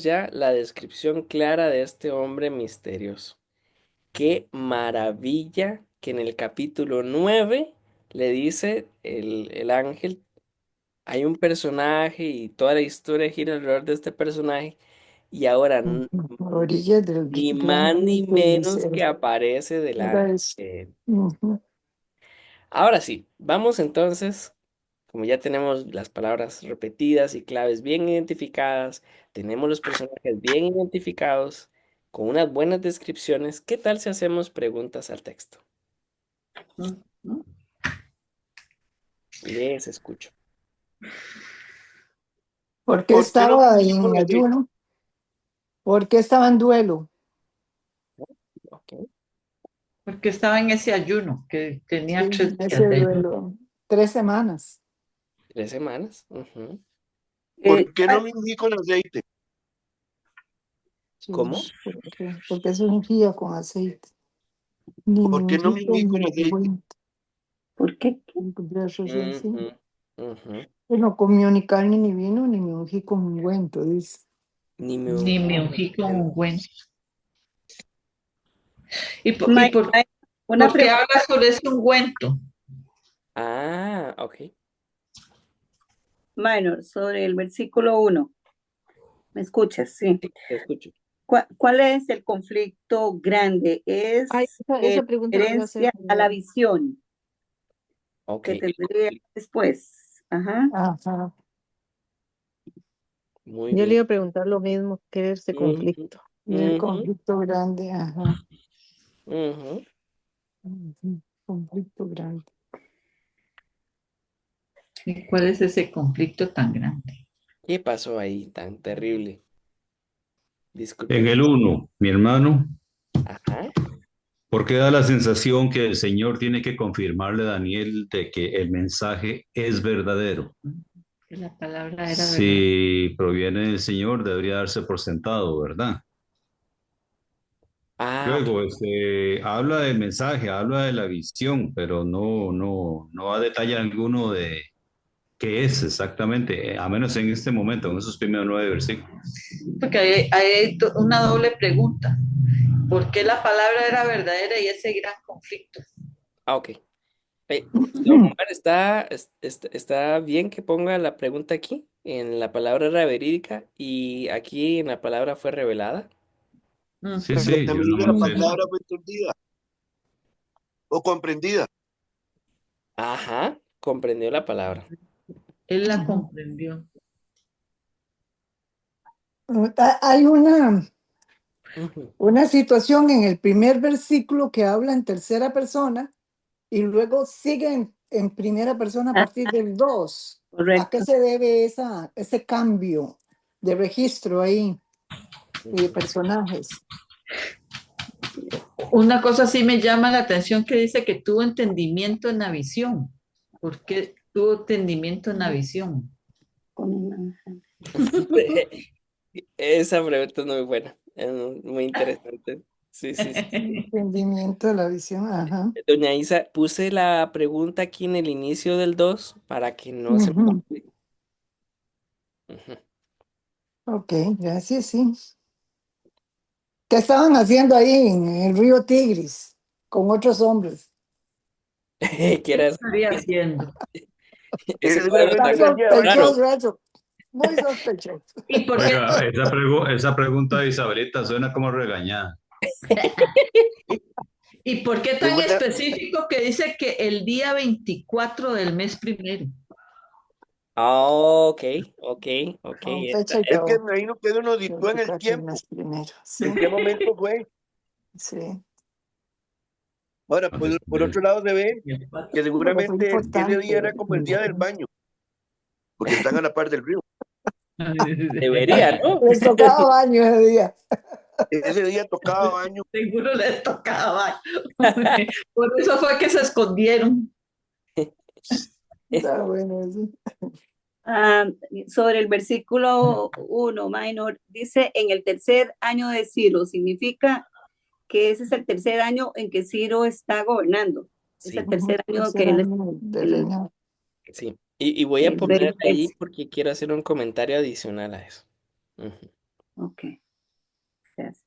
ya la descripción clara de este hombre misterioso. Qué maravilla que en el capítulo 9 le dice el ángel, hay un personaje y toda la historia gira alrededor de este personaje y ahora A orillas del ni gran más río ni menos que Genesaret. aparece Era delante. eso. de él. Ujú. Ahora sí, vamos entonces, como ya tenemos las palabras repetidas y claves bien identificadas, tenemos los personajes bien identificados, con unas buenas descripciones, ¿qué tal si hacemos preguntas al texto? Ujú. Les escucho. ¿Por qué ¿Por qué no me estaba ungí con en aceite? ayuno? ¿Por qué estaba en duelo? Ok, Porque estaba en ese ayuno, que Sí, tenía en 3 días ese de ayuno. duelo. 3 semanas. 3 semanas. Ujú. ¿Por qué no me ungí con aceite? Sí, ¿Cómo? porque se ungía con aceite. Ni me ¿Por qué no ungí me ungí con con aceite? ungüento. ¿Por qué? Ujú, ujú. Él no comió ni carne ni vino, ni me ungí con ungüento, dice. Ni me Ni me ungí con ungí con ungüento. ungüento. ¿Y, Ma- ma- una por qué pregunta, habla sobre ese ungüento? Ah, ok. minor, sobre el versículo 1. ¿Me escuchas? Sí. Sí, te escucho. ¿Cuál es el conflicto grande? Ay, Es esa pregunta le iba a hacer. referencia a la visión Ok, que el tendría conflicto. después. Ajá. Ajá. Muy Yo le bien. iba a preguntar lo mismo, ¿qué es ese Ujú, conflicto? Y el ujú, conflicto grande, ajá. ujú. Ujú. Conflicto grande. ¿Y cuál es ese conflicto tan grande? ¿Qué pasó ahí tan terrible? En Discúlpeme. el uno, mi hermano, Ajá. porque da la sensación que el Señor tiene que confirmarle a Daniel de que el mensaje es verdadero. Que la palabra era verdad. Si proviene del Señor, debería darse por sentado, ¿verdad? Ah, ok. Luego, habla del mensaje, habla de la visión, pero no da detalle alguno de qué es exactamente, a menos en este momento, en esos primeros 9 versículos. Porque hay una doble pregunta. ¿Por qué la palabra era verdadera y ese gran conflicto? Ah, ok. Don Omar, está bien que ponga la pregunta aquí, en la palabra era verídica y aquí en la palabra fue revelada. Sí, Ujú. Pero sí, yo también dice la nomás eso. palabra fue entendida o comprendida. Ajá, comprendió la palabra. Él la comprendió. Hay Ujú. una situación en el primer versículo que habla en tercera persona y luego sigue en primera persona a Ah, partir del 2. ¿A qué correcto. se debe ese cambio de registro ahí y de personajes? Una cosa sí me llama la atención que dice que tuvo entendimiento en la visión. ¿Por qué tuvo entendimiento en la visión? Con una- Esa pregunta es muy buena, es muy interesante. Sí, sí, sí. Entendimiento de la visión, ajá. Doña Isa, puse la pregunta aquí en el inicio del 2 para que no se me Ujú. olvide. Ujú. Ok, gracias, sí. ¿Qué estaban haciendo ahí en el río Tigris con otros hombres? ¿Qué ¿Qué era eso? estaría haciendo? Ese cuadro Tan Seguramente tan vendía baño. raro. sospechoso eso, muy sospechoso. ¿Y por qué, Oiga, esa pregunta de Isabelita suena como regañada. y por qué tan Segura- específico que dice que el día 24 del mes primero? Ah, ok, ok, ok. Con fecha y Es que todo. me imagino que uno dictó en el 24 del tiempo. mes primero, sí, ¿En qué momento fue? sí. Ahora, pues, por otro lado se ve que Pero fue seguramente ese importante. día era como el día del baño, porque están a la par del río. Debería, ¿no? Les tocaba baño ese día. Ese día tocaba baño. Seguro les tocaba. Por eso fue que se escondieron. Está bueno eso. Ah, sobre el versículo 1, minor, dice en el tercer año de Ciro, significa que ese es el tercer año en que Ciro está gobernando. Es el Sí, tercer año Ese que era él es el de el, reinado. sí. Y voy a el rey poner de ahí Persia. porque quiero hacer un comentario adicional a eso. Ujú. Ok, gracias.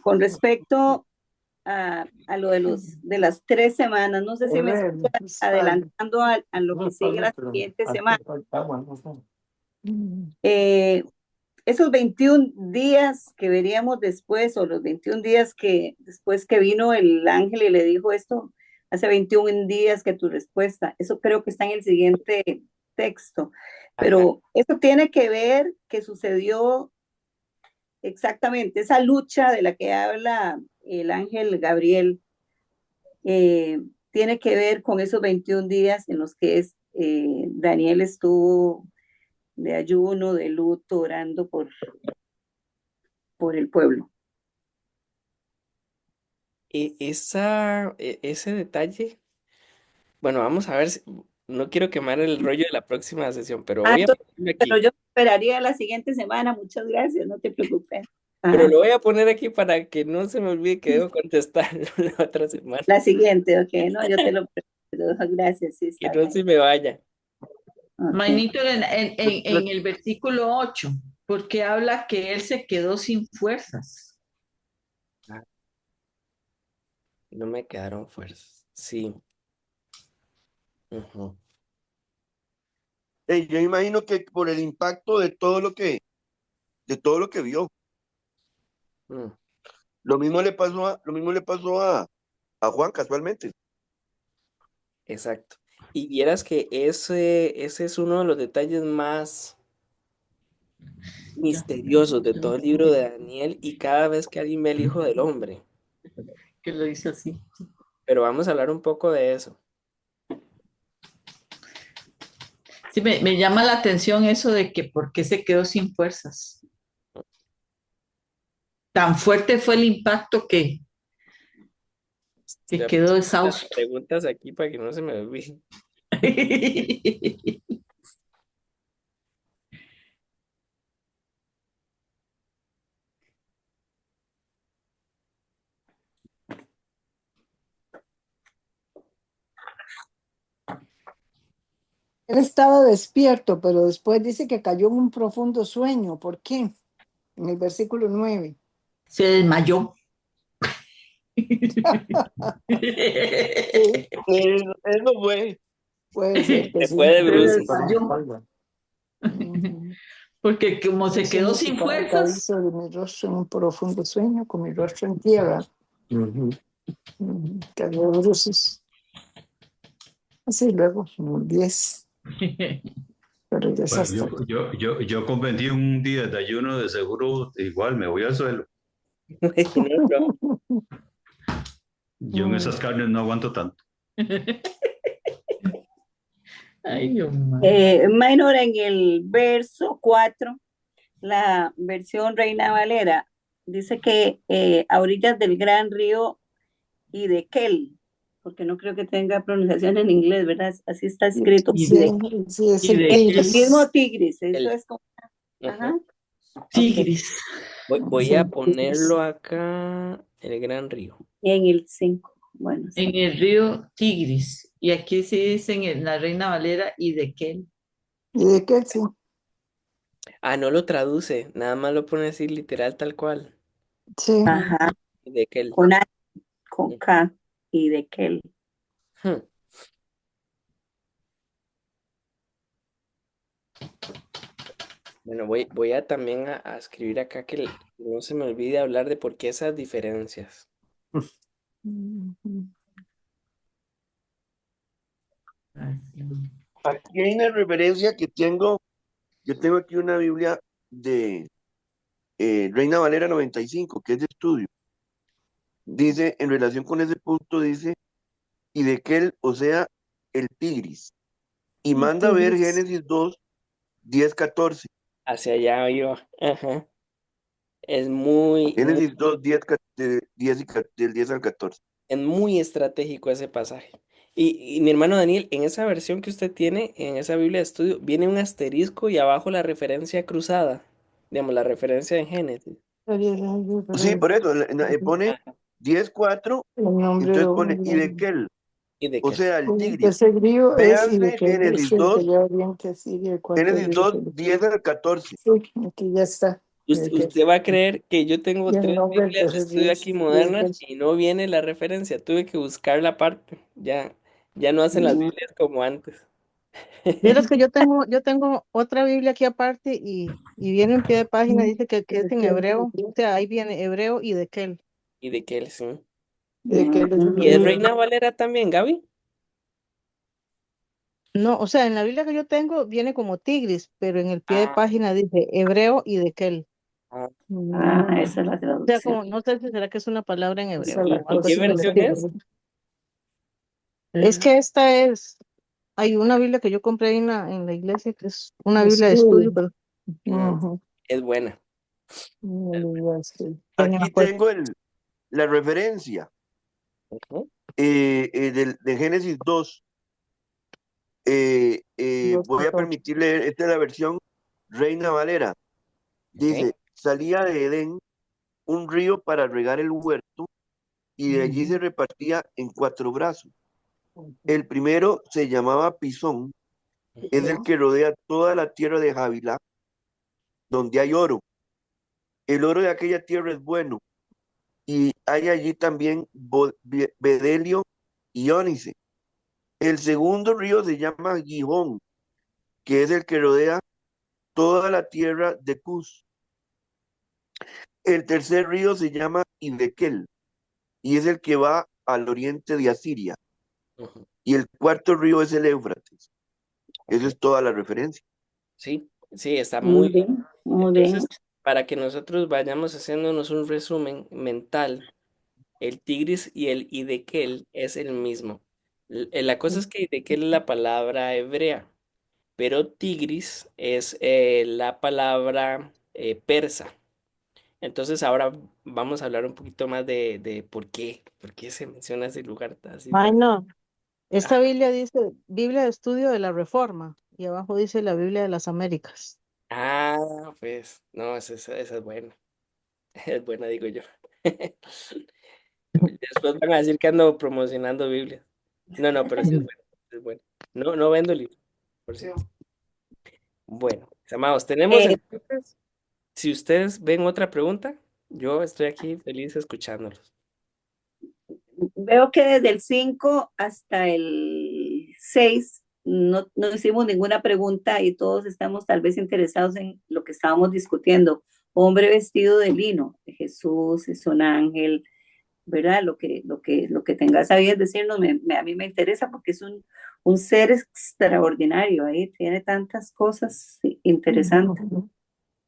Con respecto a lo de las 3 semanas, no sé si me estoy adelantando a lo que sigue la siguiente semana. Eh, Esos 21 días que veríamos después, o los 21 días que después que vino el ángel y le dijo esto, hace 21 días que tu respuesta, eso creo que está en el siguiente texto, Ajá. pero eso tiene que ver que sucedió exactamente esa lucha de la que habla el ángel Gabriel, eh, tiene que ver con esos 21 días en los que Daniel estuvo de ayuno, de luto, orando por el pueblo. Ese detalle, bueno, vamos a ver no quiero quemar el rollo de la próxima sesión, pero voy a Entonces, ponerlo pero aquí. yo esperaría la siguiente semana. Muchas gracias, no te preocupes. Pero Ajá. lo voy a poner aquí para que no se me olvide que debo contestar la otra semana. La siguiente, ok, no, yo te lo pregunto. Gracias, sí, Que está no bien. se me vaya. Okay. Mainito, en el versículo 8, porque habla que él se quedó sin fuerzas. Ah, no me quedaron fuerzas. Sí. Ujú. Yo imagino que por el impacto de todo lo que vio. Mm, Lo mismo le pasó a Juan casualmente. exacto. Y vieras que ese es uno de los detalles más Ya, misteriosos de todo el libro de Daniel y cada vez que alguien ve al Hijo del Hombre. que lo dice así. Pero vamos a hablar un poco de eso. Sí, me llama la atención eso de que por qué se quedó sin fuerzas. Tan fuerte fue el impacto que que Estoy quedó apuntando las exhausto. preguntas aquí para que no se me olviden. Él estaba despierto, pero después dice que cayó en un profundo sueño. ¿Por qué? En el versículo 9. Se desmayó. Sí, Eso fue. puede ser que Se sí. fue de Se bruces. desmayó. Ujú. Porque como se Ese quedó me sin caí fuerzas, sobre mi rostro en un profundo sueño, con mi rostro en tierra. Ujú. Cayó de bruces. Así luego, como 10, pero ya es Bueno, hasta. yo con 21 días de ayuno de seguro igual me voy al suelo. No, no. Yo en Mm. esas carnes no aguanto tanto. ay, Dios mío. Minor, en el verso 4, la versión Reina Valera, dice que a orillas del gran río Idekel, porque no creo que tenga pronunciación en inglés, ¿verdad? Así está escrito. Y Sí, de, sí, es y el de El qué mismo Tigris. Tigris, eso El, es como, ajá. ajá, ok, tigris. Voy Sí, a el Tigris. ponerlo acá, el Gran Río. en el 5, bueno, sí. En el río Tigris. Y aquí sí dicen en la Reina Valera y de qué. ¿Y de qué? Sí, Ah, no lo traduce, nada más lo pone así literal tal cual. sí. Ajá, De aquel. con A, con K, y de Kel. Ujú. Bueno, voy a también a escribir acá que no se me olvide hablar de por qué esas diferencias. Ujú. Aquí hay una referencia que tengo. Yo tengo aquí una Biblia de Reina Valera 95, que es de estudio. Dice, en relación con ese punto, dice, y de que él, o sea, el Tigris. Y El manda a ver Tigris. Génesis 2, 10, 14. Hacia allá iba. Ajá. Es muy, Génesis 2, 10, 10 del 10 al 14. es muy estratégico ese pasaje. Y mi hermano Daniel, en esa versión que usted tiene, en esa Biblia de estudio, viene un asterisco y abajo la referencia cruzada. Digamos, la referencia en Génesis. Sí, por eso pone Ajá. 10, 4, El nombre de entonces pone y de un. que él, ¿Y de o qué? sea, el Tigris. Ese río es y de Véanse que es Génesis el que 2, ya oriente a Siria, el cuarto Génesis río. 2, 10 al 14. Sí, aquí ya está. Y de que, Usted va a creer que yo tengo y el tres nombre del Biblias de tercer estudio río aquí y de modernas que y no viene la referencia. Tuve que buscar la parte. Ya no hacen las Biblias como antes. Vieras que yo tengo otra Biblia aquí aparte y viene en pie de página, dice que es en hebreo, o sea, ahí viene hebreo y de qué. ¿Y de qué? Sí. de que él es el ¿Y es río. Reina Valera también, Gaby? No, o sea, en la Biblia que yo tengo viene como Tigris, pero en el pie de Ah, página dice hebreo y de qué. ah. Esa es la O sea, traducción. como no sé si será que es una palabra en Esa hebreo es la o ¿Y algo qué así cosa por el que versión estilo. es? Es que esta es, hay una Biblia que yo compré ahí en la iglesia que es una Biblia de estudio, estudio. pero Mm, Ujú. es buena. tenía Aquí pues. tengo la referencia Ujú. de Génesis 2. Los Voy a 14. permitirle, esta es la versión Reina Valera. Ok. Dice, salía de Edén un río para regar el huerto y de allí se repartía en 4 brazos. El primero se llamaba Pisón, es el Ujú. que rodea toda la tierra de Havilá, donde hay oro. El oro de aquella tierra es bueno y hay allí también bedelio y ónice. El segundo río se llama Gihón, que es el que rodea toda la tierra de Cus. El tercer río se llama Idekel y es el que va al oriente de Asiria. Ujú. Y el cuarto río es el Éufrates. Ok. Esa es toda la referencia. Sí, sí, está muy Muy bien. bien, muy bien. Entonces, para que nosotros vayamos haciéndonos un resumen mental, el Tigris y el Idekel es el mismo. La cosa es que Idekel es la palabra hebrea, pero Tigris es la palabra persa. Entonces ahora vamos a hablar un poquito más de por qué se menciona ese lugar así Ay, tan... no. Esta Ah, Biblia dice Biblia de Estudio de la Reforma y abajo dice la Biblia de las Américas. pues, no, esa es buena, es buena, digo yo. Después van a decir que ando promocionando Biblia. No, no, pero sí es bueno, es bueno. No, no vendo libros, por cierto. Bueno, mis amados, tenemos Eh, entonces, si ustedes ven otra pregunta, yo estoy aquí feliz escuchándolos. Veo que desde el 5 hasta el 6 no hicimos ninguna pregunta y todos estamos tal vez interesados en lo que estábamos discutiendo. Hombre vestido de lino, Jesús es un ángel, ¿verdad? Lo que tengas a bien decirnos, a mí me interesa porque es un ser extraordinario, ahí tiene tantas cosas interesantes,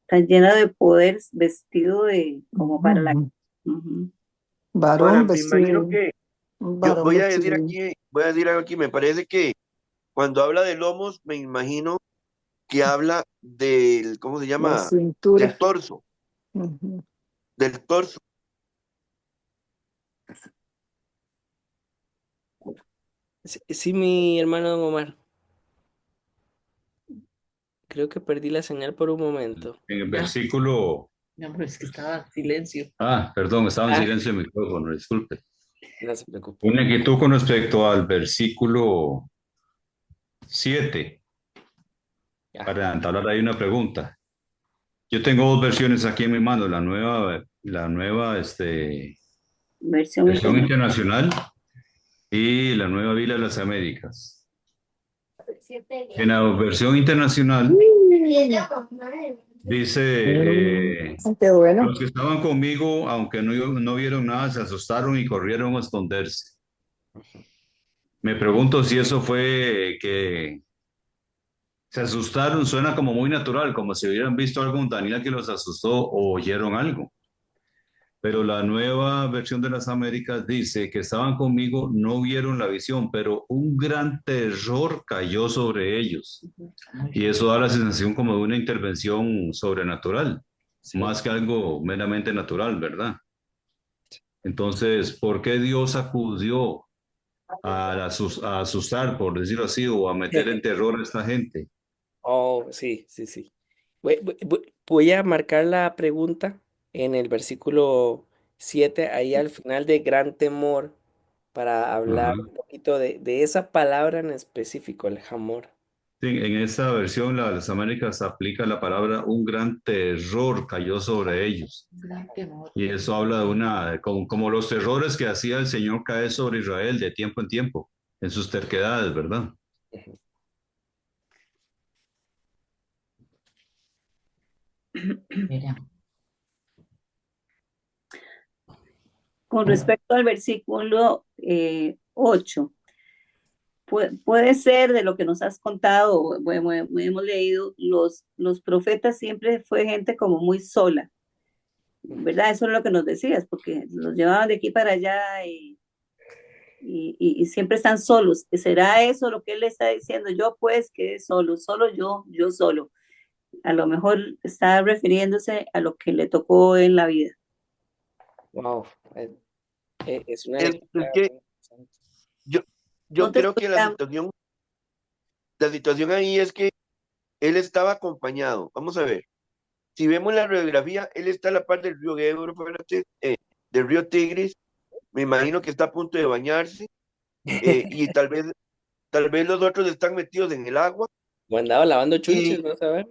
está llena de poderes, vestido de, como para la... Ujú. Ahora, Varón me imagino vestido, que un yo varón vestido. voy a decir algo aquí, me parece que cuando habla de lomos, me imagino que habla del, ¿cómo se La llama? Del cintura. torso, Ujú. del torso. Sí, sí, mi hermano Don Omar, creo que perdí la señal por un momento. En el Ya, versículo, mi amor, es que estaba en silencio. perdón, estaba en Ah, silencio el micrófono, disculpe. no se preocupe. Una inquietud con respecto al versículo 7. Ajá. Para entablar ahí una pregunta. Yo tengo dos versiones aquí en mi mano, la nueva Versión versión internacional. internacional y la nueva Biblia de las Américas. En la versión internacional dice, Qué bueno. los que estaban conmigo, aunque no vieron nada, se asustaron y corrieron a esconderse. Me pregunto si eso fue que se asustaron, suena como muy natural, como si hubieran visto algo en Daniel que los asustó o oyeron algo. Pero la nueva versión de las Américas dice que estaban conmigo, no vieron la visión, pero un gran terror cayó sobre ellos. Y eso da la sensación como de una intervención sobrenatural, Sí. más que algo meramente natural, ¿verdad? Entonces, ¿por qué Dios acudió a asustar, por decirlo así, o a meter en terror a esta gente? Oh, sí, sí, sí. Voy a marcar la pregunta en el versículo 7 ahí al final de gran temor, para hablar Ajá. un poquito de esa palabra en específico, el jamor. Sí, en esta versión, la de las Américas, aplica la palabra un gran terror cayó sobre ellos. Un gran temor. Y eso habla de como los terrores que hacía el Señor caer sobre Israel de tiempo en tiempo, en sus terquedades, ¿verdad? Ujú. Mira, Con respecto al versículo 8, puede ser de lo que nos has contado, hemos leído, los profetas siempre fue gente como muy sola, ¿verdad? Eso es lo que nos decías, porque los llevaban de aquí para allá y siempre están solos. ¿Será eso lo que él le está diciendo? Yo pues quedé solo, solo yo solo. A lo mejor está refiriéndose a lo que le tocó en la vida. Wow, es una Es lectura que muy interesante. yo, yo No te creo que escuchamos. la situación ahí es que él estaba acompañado. Vamos a ver. Si vemos la radiografía, él está a la par del río Ebro, del río Tigris. Me imagino que está a punto de bañarse y tal vez los otros están metidos en el agua O andaba lavando chunches, y ¿no sabes?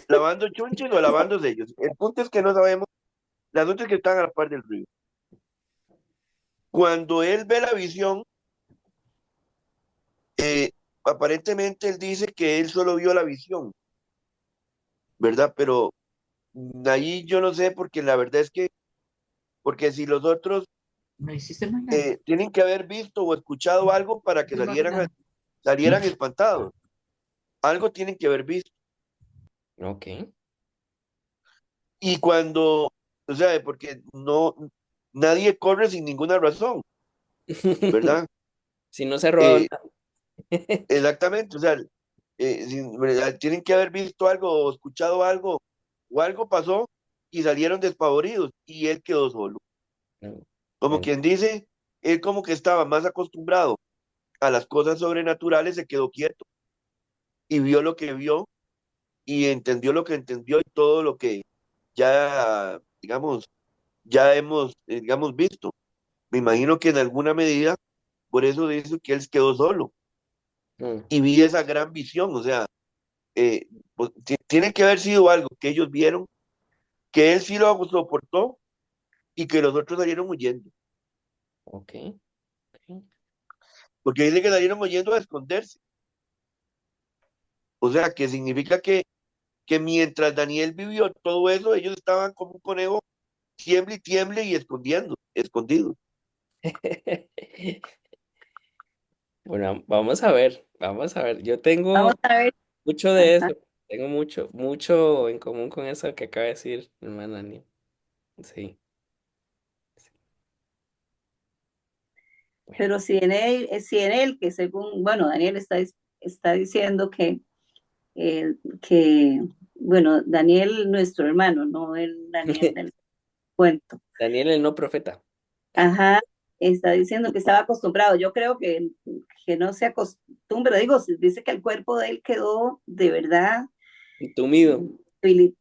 lavando chunches o lavando de ellos. El punto es que no sabemos las otras que están a la par del río. Cuando él ve la visión, eh, aparentemente él dice que él solo vio la visión, ¿verdad? Pero ahí yo no sé, porque la verdad es que, porque si los otros ¿me hiciste mal? tienen que haber visto o escuchado algo para que salieran espantados. Algo tienen que haber visto. Ok. Y cuando, o sea, porque nadie corre sin ninguna razón, ¿verdad? Si no se ha robado Eh, nada. exactamente, o sea, ¿verdad? Tienen que haber visto algo o escuchado algo o algo pasó y salieron despavoridos y él quedó solo. Mm, Como en- quien dice, él como que estaba más acostumbrado a las cosas sobrenaturales, se quedó quieto y vio lo que vio y entendió lo que entendió y todo lo que ya, digamos, ya hemos, digamos, visto. Me imagino que en alguna medida, por eso dice que él quedó solo mm, y vi esa gran visión, o sea, pues, tiene que haber sido algo que ellos vieron, que él sí lo soportó y que los otros salieron huyendo, ok, ok. porque dice que salieron huyendo a esconderse, o sea, que significa que mientras Daniel vivió todo eso, ellos estaban como un conejo, tiemble y tiemble y escondidos. Bueno, vamos a ver, vamos a ver. Yo Vamos tengo a ver. mucho de Ajá. eso, tengo mucho, mucho en común con eso que acaba de decir, hermana Ani. Sí, sí. Bueno. Pero si en él, que según, bueno, Daniel está diciendo que, bueno, Daniel, nuestro hermano, no el Daniel del cuento. Daniel el no profeta. Ajá, está diciendo que estaba acostumbrado. Yo creo que no se acostumbra. Digo, dice que el cuerpo de él quedó de verdad. Entumido.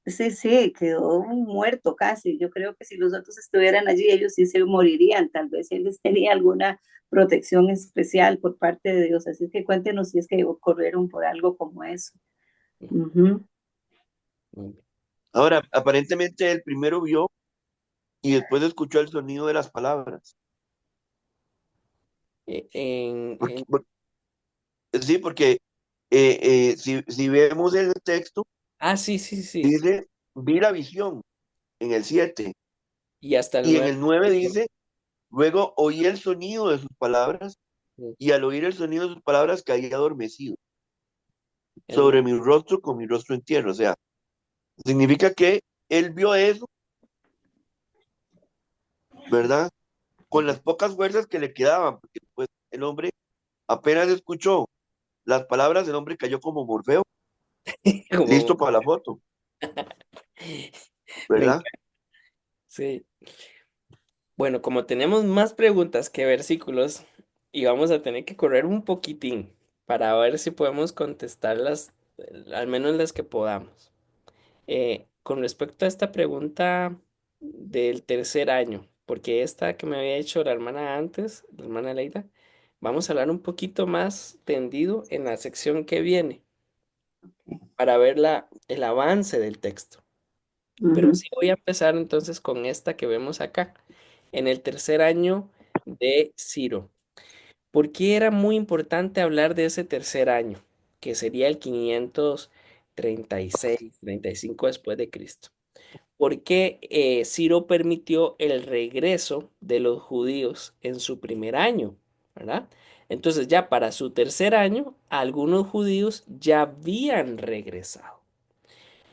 Sí, sí, quedó muerto casi. Yo creo que si los otros estuvieran allí, ellos sí se morirían. Tal vez él les tenía alguna protección especial por parte de Dios. Así que cuéntenos si es que ocurrieron por algo como eso. Ujú, Mm. Ahora, aparentemente él primero vio y después escuchó el sonido de las palabras. En, Sí, porque si vemos el texto, sí, sí, sí. dice, vi la visión en el 7 Y hasta el y en 9. el 9 dice, luego oí el sonido de sus palabras y al oír el sonido de sus palabras caí adormecido El sobre mi rostro con mi rostro en tierra. O sea, significa que él vio eso, ¿verdad? Con las pocas fuerzas que le quedaban, porque pues el hombre apenas escuchó las palabras, el hombre cayó como Morfeo, como listo para la foto, me ¿verdad? encanta. Sí. Bueno, como tenemos más preguntas que versículos, y vamos a tener que correr un poquitín para ver si podemos contestarlas, al menos las que podamos. Con respecto a esta pregunta del tercer año, porque esta que me había hecho la hermana antes, la hermana Leida, vamos a hablar un poquito más tendido en la sección que viene para ver el avance del texto. Pero ujú, sí voy a empezar entonces con esta que vemos acá, en el tercer año de Ciro. ¿Por qué era muy importante hablar de ese tercer año, que sería el 536, 35 después de Cristo? Porque Ciro permitió el regreso de los judíos en su primer año, ¿verdad? Entonces ya para su tercer año, algunos judíos ya habían regresado,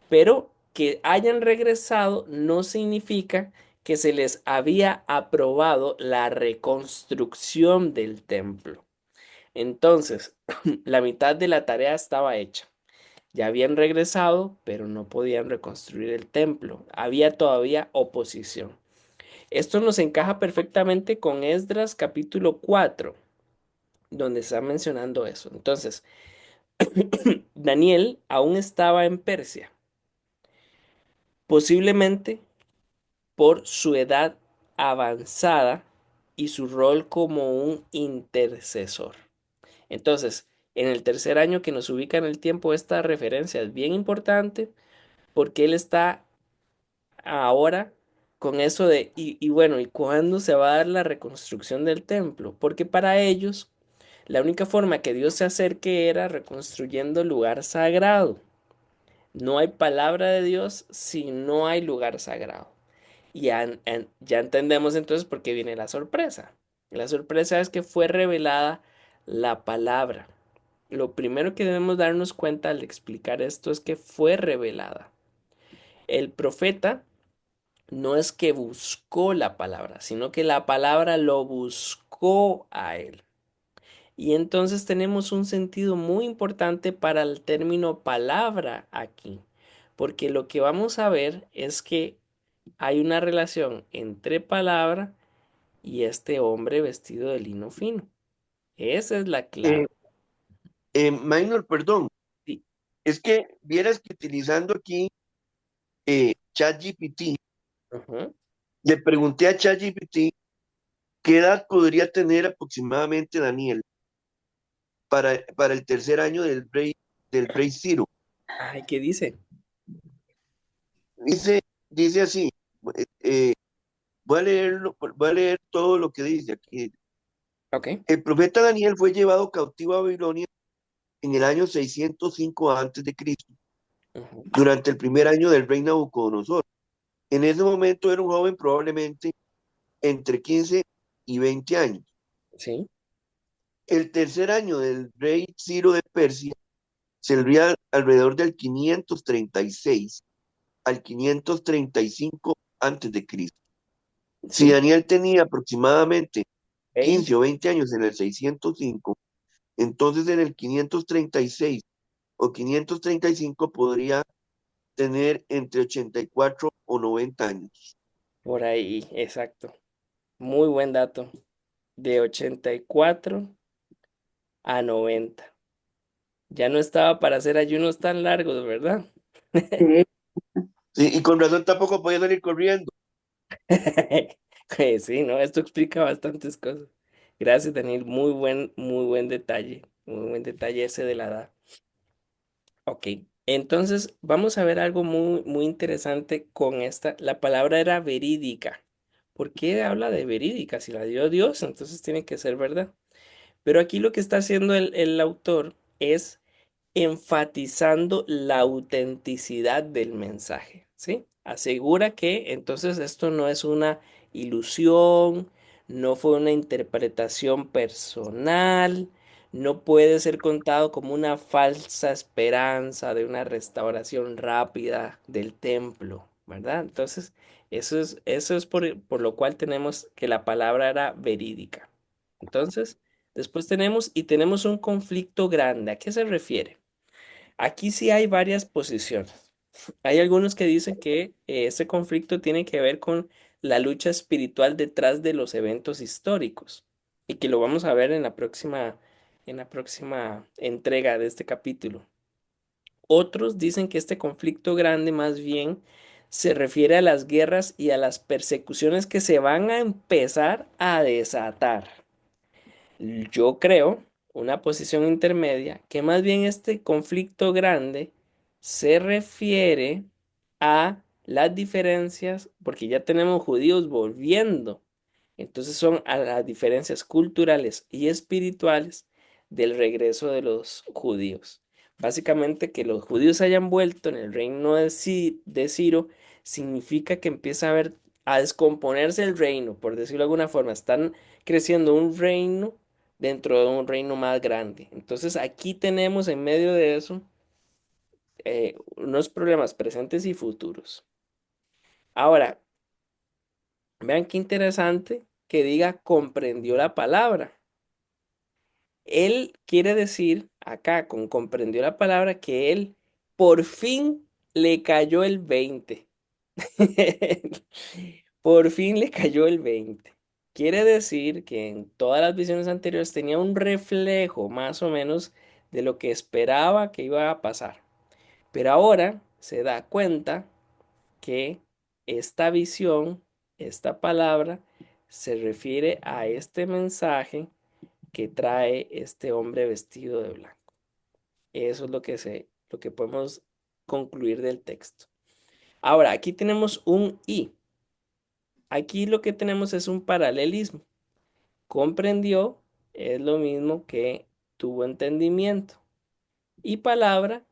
pero que hayan regresado no significa que se les había aprobado la reconstrucción del templo. Entonces, la mitad de la tarea estaba hecha. Ya habían regresado, pero no podían reconstruir el templo. Había todavía oposición. Esto nos encaja perfectamente con Esdras capítulo 4, donde está mencionando eso. Entonces, Daniel aún estaba en Persia, posiblemente por su edad avanzada y su rol como un intercesor. Entonces, en el tercer año que nos ubica en el tiempo, esta referencia es bien importante porque él está ahora con eso de, y bueno, ¿y cuándo se va a dar la reconstrucción del templo? Porque para ellos, la única forma que Dios se acerque era reconstruyendo el lugar sagrado. No hay palabra de Dios si no hay lugar sagrado. Y ya entendemos entonces por qué viene la sorpresa. La sorpresa es que fue revelada la palabra. Lo primero que debemos darnos cuenta al explicar esto es que fue revelada. El profeta no es que buscó la palabra, sino que la palabra lo buscó a él. Y entonces tenemos un sentido muy importante para el término palabra aquí, porque lo que vamos a ver es que hay una relación entre palabra y este hombre vestido de lino fino. Esa es la Eh, clave. Minor, perdón, Sí. es que vieras que utilizando aquí ChatGPT, Ujú. le pregunté a ChatGPT qué edad podría tener aproximadamente Daniel para el tercer año del Break Zero. Ay, ¿qué dice? Dice, dice así, eh, eh, voy a leer todo lo que dice aquí. Ok. El profeta Daniel fue llevado cautivo a Babilonia en el año 605 antes de Cristo, Ujú. durante el primer año del rey Nabucodonosor. En ese momento era un joven probablemente entre 15 y 20 años. Sí. El tercer año del rey Ciro de Persia sería alrededor del 536 al 535 antes de Cristo. Si Sí. Daniel tenía aproximadamente 15 20. o 20 años en el 605, entonces en el 536 o 535 podría tener entre 84 o 90 años. Por ahí, exacto. Muy buen dato. De 84 a 90. Ya no estaba para hacer ayunos tan largos, ¿verdad? Sí. Sí, y con razón tampoco podía salir corriendo. Sí, ¿no? Esto explica bastantes cosas. Gracias, Daniel. Muy buen detalle. Muy buen detalle ese de la edad. Ok. Entonces, vamos a ver algo muy interesante con esta. La palabra era verídica. ¿Por qué habla de verídica? Si la dio Dios, entonces tiene que ser verdad. Pero aquí lo que está haciendo el autor es enfatizando la autenticidad del mensaje, ¿sí? Asegura que entonces esto no es una ilusión, no fue una interpretación personal, no puede ser contado como una falsa esperanza de una restauración rápida del templo, ¿verdad? Entonces, eso es por lo cual tenemos que la palabra era verídica. Entonces, después tenemos un conflicto grande. ¿A qué se refiere? Aquí sí hay varias posiciones. Hay algunos que dicen que ese conflicto tiene que ver con la lucha espiritual detrás de los eventos históricos y que lo vamos a ver en la próxima entrega de este capítulo. Otros dicen que este conflicto grande más bien se refiere a las guerras y a las persecuciones que se van a empezar a desatar. Yo creo una posición intermedia que más bien este conflicto grande se refiere a las diferencias, porque ya tenemos judíos volviendo. Entonces son a las diferencias culturales y espirituales del regreso de los judíos. Básicamente que los judíos hayan vuelto en el reino de Ciro significa que empieza a descomponerse el reino, por decirlo de alguna forma. Están creciendo un reino dentro de un reino más grande. Entonces aquí tenemos en medio de eso unos problemas presentes y futuros. Ahora, vean qué interesante que diga comprendió la palabra. Él quiere decir acá con comprendió la palabra que él por fin le cayó el 20. Por fin le cayó el 20. Quiere decir que en todas las visiones anteriores tenía un reflejo más o menos de lo que esperaba que iba a pasar. Pero ahora se da cuenta que esta visión, esta palabra, se refiere a este mensaje que trae este hombre vestido de blanco. Eso es lo que podemos concluir del texto. Ahora, aquí tenemos un y. Aquí lo que tenemos es un paralelismo. Comprendió es lo mismo que tuvo entendimiento. Y palabra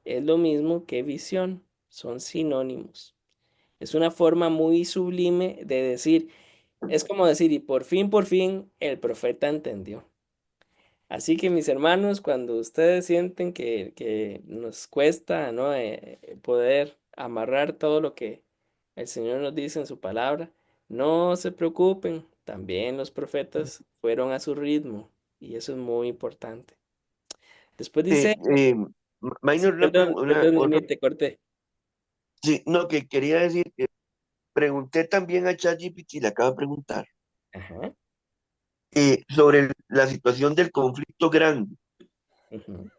es lo mismo que visión. Son sinónimos. Es una forma muy sublime de decir, es como decir, y por fin, el profeta entendió. Así que mis hermanos, cuando ustedes sienten que nos cuesta, ¿no? Poder amarrar todo lo que el Señor nos dice en su palabra, no se preocupen, también los profetas fueron a su ritmo y eso es muy importante. Después Eh, dice, eh, sí, Minor, perdón, otra, Emil, te corté. sí, no, que quería decir que pregunté también a ChatGPT, le acabo de preguntar, Ajá. sobre la situación del conflicto grande. Ujú.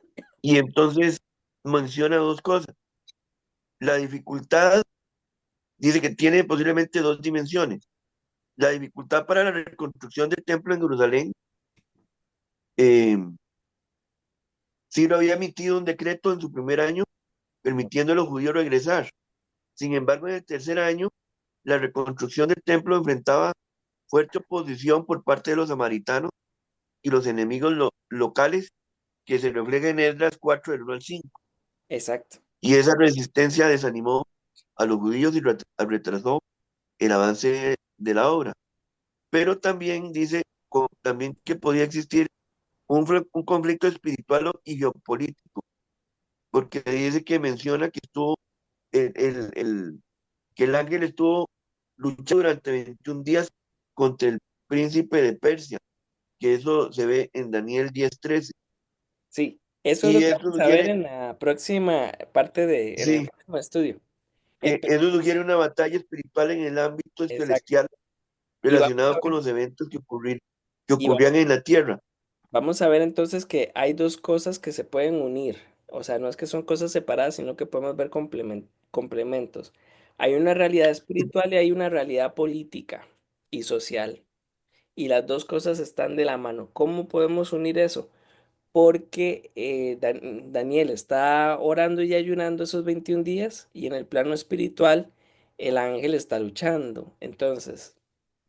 Y entonces menciona dos cosas. La dificultad, dice que tiene posiblemente dos dimensiones. La dificultad para la reconstrucción del templo en Jerusalén, eh, Ciro había emitido un decreto en su primer año permitiendo a los judíos regresar. Sin embargo, en el tercer año, la reconstrucción del templo enfrentaba fuerte oposición por parte de los samaritanos y los enemigos locales que se refleja en Esdras 4 del 1 al 5. Exacto. Y esa resistencia desanimó a los judíos y retrasó el avance de la obra. Pero también dice también que podía existir un conflicto espiritual y geopolítico, porque dice que menciona que estuvo que el ángel estuvo luchando durante 21 días contra el príncipe de Persia, que eso se ve en Daniel 10:13. Sí, eso es lo Y que eso vamos a ver sugiere, en la próxima parte en el sí, próximo estudio. Pero- eso sugiere una batalla espiritual en el ámbito exacto. celestial Y vamos relacionado a con ver, los eventos que y va- ocurrían en la tierra. vamos a ver entonces que hay dos cosas que se pueden unir. O sea, no es que son cosas separadas, sino que podemos ver complementos. Hay una realidad espiritual y hay una realidad política y social. Y las dos cosas están de la mano. ¿Cómo podemos unir eso? Porque Daniel está orando y ayunando esos 21 días y en el plano espiritual el ángel está luchando. Entonces,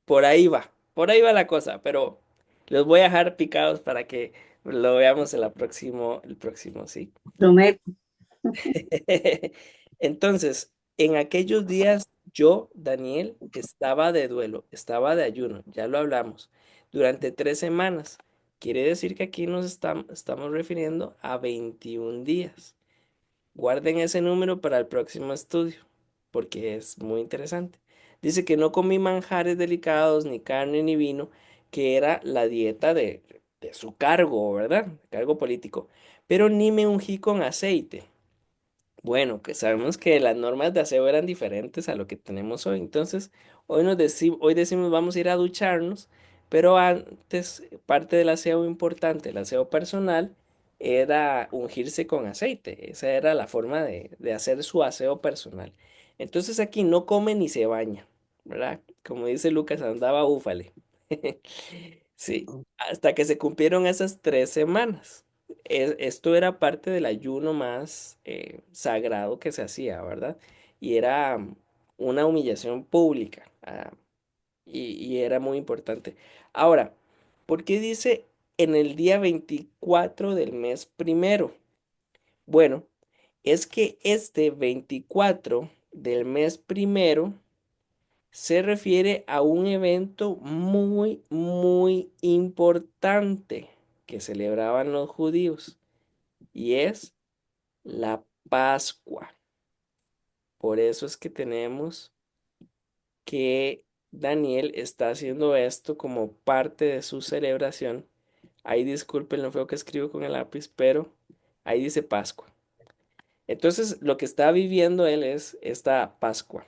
por ahí va la cosa, pero los voy a dejar picados para que lo veamos en el próximo, ¿sí? Prometo. Entonces, en aquellos días yo, Daniel, estaba de duelo, estaba de ayuno, ya lo hablamos, durante 3 semanas. Quiere decir que aquí estamos refiriendo a 21 días. Guarden ese número para el próximo estudio, porque es muy interesante. Dice que no comí manjares delicados, ni carne, ni vino, que era la dieta de su cargo, ¿verdad? Cargo político. Pero ni me ungí con aceite. Bueno, que sabemos que las normas de aseo eran diferentes a lo que tenemos hoy. Entonces, hoy decimos vamos a ir a ducharnos, pero antes parte del aseo importante, el aseo personal, era ungirse con aceite. Esa era la forma de hacer su aseo personal. Entonces aquí no come ni se baña, ¿verdad? Como dice Lucas, andaba búfale. Sí, hasta que se cumplieron esas 3 semanas. Esto era parte del ayuno más sagrado que se hacía, ¿verdad? Y era una humillación pública, y era muy importante. Ahora, ¿por qué dice en el día 24 del mes primero? Bueno, es que este 24 del mes primero se refiere a un evento muy, muy importante que celebraban los judíos y es la Pascua. Por eso es que tenemos que Daniel está haciendo esto como parte de su celebración. Ahí disculpen lo feo que escribo con el lápiz, pero ahí dice Pascua. Entonces, lo que está viviendo él es esta Pascua.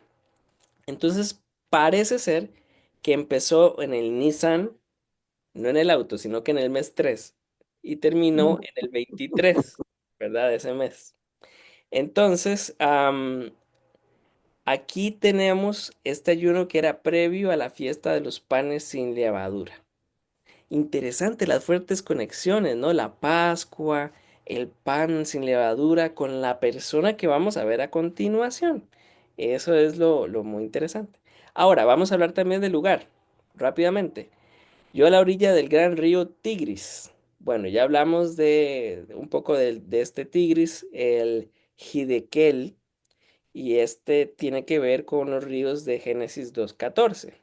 Entonces, parece ser que empezó en el Nisan, no en el auto, sino que en el mes 3 y terminó en el 23, ¿verdad? De ese mes. Entonces, aquí tenemos este ayuno que era previo a la fiesta de los panes sin levadura. Interesante las fuertes conexiones, ¿no? La Pascua, el pan sin levadura con la persona que vamos a ver a continuación. Eso es lo muy interesante. Ahora, vamos a hablar también del lugar, rápidamente. Yo a la orilla del gran río Tigris. Bueno, ya hablamos de un poco de este Tigris, el Hidekel, y este tiene que ver con los ríos de Génesis 2:14.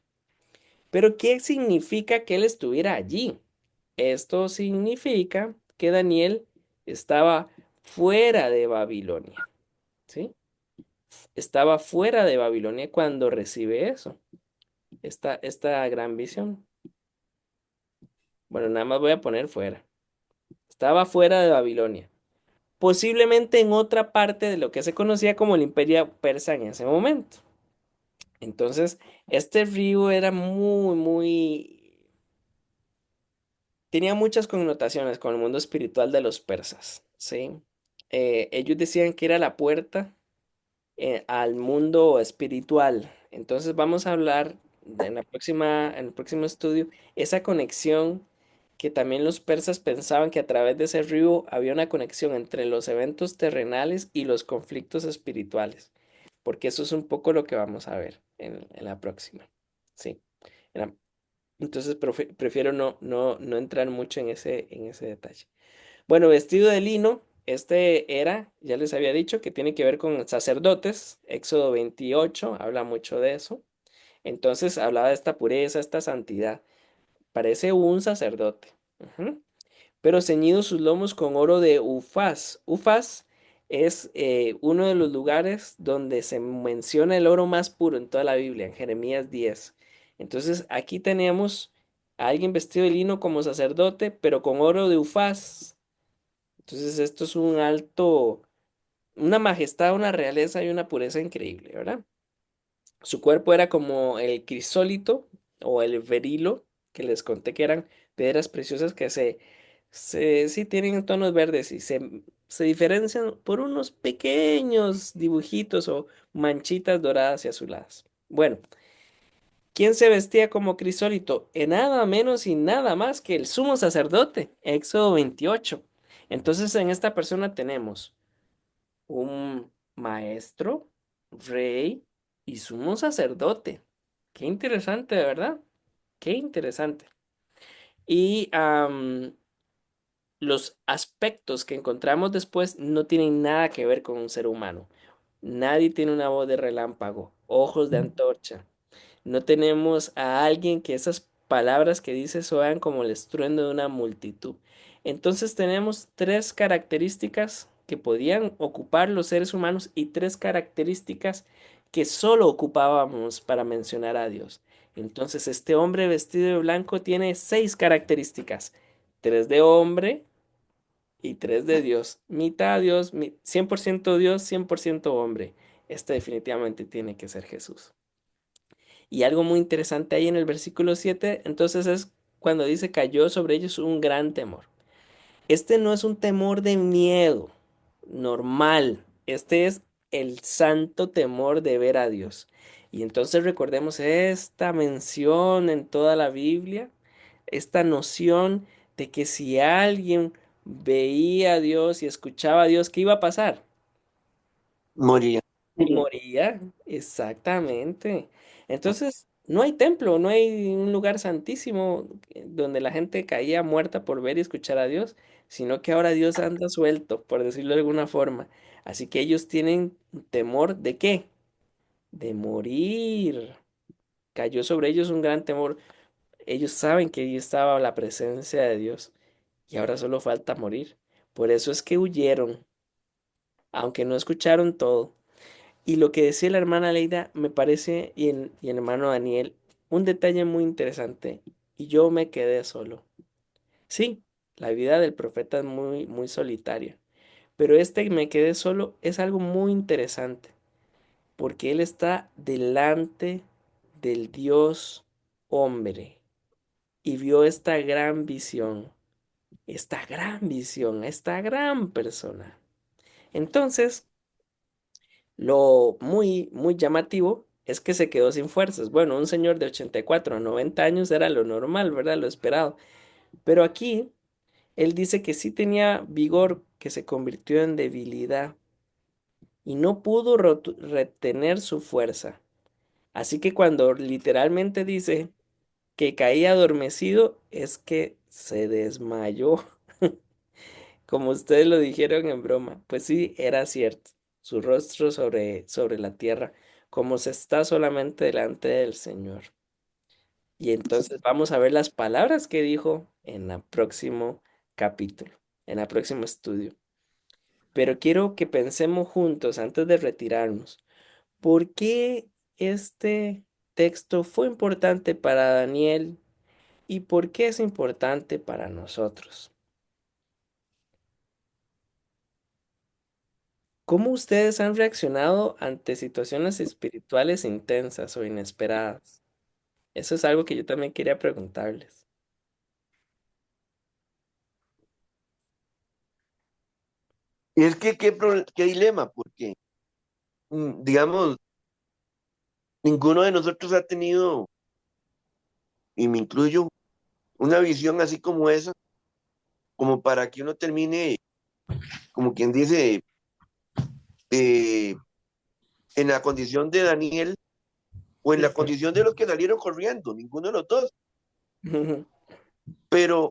Pero ¿qué significa que él estuviera allí? Esto significa que Daniel estaba fuera de Babilonia, ¿sí? Estaba fuera de Babilonia cuando recibe eso, esta gran visión. Bueno, nada más voy a poner fuera. Estaba fuera de Babilonia, posiblemente en otra parte de lo que se conocía como el Imperio Persa en ese momento. Entonces, este río era tenía muchas connotaciones con el mundo espiritual de los persas, ¿sí? Ellos decían que era la puerta al mundo espiritual. Entonces vamos a hablar en el próximo estudio, esa conexión que también los persas pensaban que a través de ese río había una conexión entre los eventos terrenales y los conflictos espirituales, porque eso es un poco lo que vamos a ver en la próxima. Sí. En la- entonces prefiero no entrar mucho en ese detalle. Bueno, vestido de lino, este era, ya les había dicho, que tiene que ver con sacerdotes. Éxodo 28 habla mucho de eso. Entonces hablaba de esta pureza, esta santidad. Parece un sacerdote. Ujú. Pero ceñido sus lomos con oro de Ufaz. Ufaz es uno de los lugares donde se menciona el oro más puro en toda la Biblia, en Jeremías 10. Entonces aquí tenemos a alguien vestido de lino como sacerdote, pero con oro de Ufaz. Entonces esto es un alto, una majestad, una realeza y una pureza increíble, ¿verdad? Su cuerpo era como el crisólito o el berilo, que les conté que eran piedras preciosas que sí tienen tonos verdes y se diferencian por unos pequeños dibujitos o manchitas doradas y azuladas. Bueno, ¿quién se vestía como crisólito? En nada menos y nada más que el sumo sacerdote, Éxodo 28. Entonces en esta persona tenemos un maestro, rey y sumo sacerdote. Qué interesante, de verdad. Qué interesante. Y los aspectos que encontramos después no tienen nada que ver con un ser humano. Nadie tiene una voz de relámpago, ojos de antorcha. No tenemos a alguien que esas palabras que dice soan como el estruendo de una multitud. Entonces tenemos tres características que podían ocupar los seres humanos y tres características que solo ocupábamos para mencionar a Dios. Entonces este hombre vestido de blanco tiene seis características. Tres de hombre y tres de Dios. Mitad Dios, 100% Dios, 100% hombre. Este definitivamente tiene que ser Jesús. Y algo muy interesante ahí en el versículo 7, entonces es cuando dice cayó sobre ellos un gran temor. Este no es un temor de miedo normal, este es el santo temor de ver a Dios. Y entonces recordemos esta mención en toda la Biblia, esta noción de que si alguien veía a Dios y escuchaba a Dios, ¿qué iba a pasar? Moría. Moría, exactamente. Entonces, no hay templo, no hay un lugar santísimo donde la gente caía muerta por ver y escuchar a Dios, sino que ahora Dios anda suelto, por decirlo de alguna forma. Así que ellos tienen temor ¿de qué? De morir. Cayó sobre ellos un gran temor. Ellos saben que ahí estaba la presencia de Dios y ahora solo falta morir. Por eso es que huyeron, aunque no escucharon todo. Y lo que decía la hermana Leida me parece, y el hermano Daniel, un detalle muy interesante. Y yo me quedé solo. Sí, la vida del profeta es muy solitaria. Pero este me quedé solo es algo muy interesante. Porque él está delante del Dios hombre. Y vio esta gran visión, esta gran persona. Entonces, lo muy llamativo es que se quedó sin fuerzas. Bueno, un señor de 84 a 90 años era lo normal, ¿verdad? Lo esperado. Pero aquí él dice que sí tenía vigor que se convirtió en debilidad y no pudo retener su fuerza. Así que cuando literalmente dice que caía adormecido, es que se desmayó. Como ustedes lo dijeron en broma, pues sí, era cierto. Su rostro sobre la tierra, como se está solamente delante del Señor. Y entonces vamos a ver las palabras que dijo en el próximo capítulo, en el próximo estudio. Pero quiero que pensemos juntos antes de retirarnos. ¿Por qué este texto fue importante para Daniel y por qué es importante para nosotros? ¿Cómo ustedes han reaccionado ante situaciones espirituales intensas o inesperadas? Eso es algo que yo también quería preguntarles. Y es que qué dilema, porque, digamos, ninguno de nosotros ha tenido, y me incluyo, una visión así como esa, como para que uno termine, como quien dice, eh, en la condición de Daniel o en la condición de los que salieron corriendo, ninguno de los dos. Pero,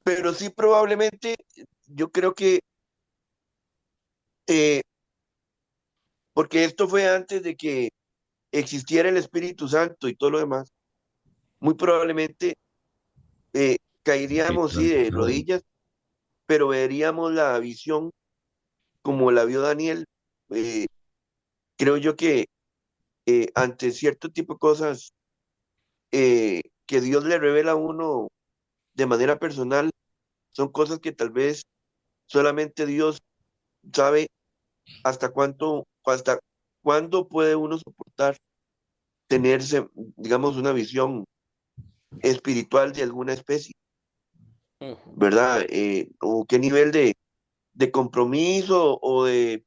pero sí probablemente, yo creo que, eh, porque esto fue antes de que existiera el Espíritu Santo y todo lo demás, muy probablemente Sí, caeríamos, sí, de claro. rodillas, pero veríamos la visión como la vio Daniel. Eh, Creo yo que ante cierto tipo de cosas que Dios le revela a uno de manera personal, son cosas que tal vez solamente Dios sabe hasta cuándo puede uno soportar tenerse, digamos, una visión espiritual de alguna especie, Ujú. ¿verdad? O qué nivel de compromiso o de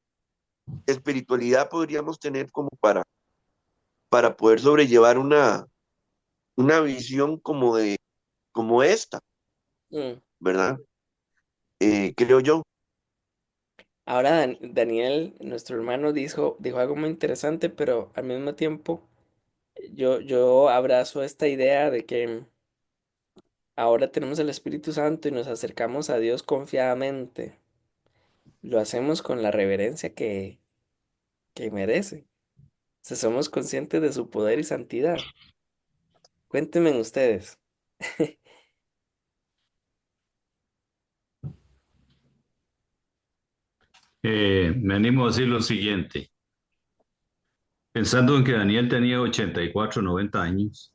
espiritualidad podríamos tener como para poder sobrellevar una visión como esta, Mm. ¿verdad? Creo yo. Ahora Daniel, nuestro hermano, dijo algo muy interesante, pero al mismo tiempo yo abrazo esta idea de que ahora tenemos el Espíritu Santo y nos acercamos a Dios confiadamente. Lo hacemos con la reverencia que merece. Si somos conscientes de su poder y santidad. Cuéntenme ustedes. Me animo a decir lo siguiente. Pensando en que Daniel tenía 84, 90 años,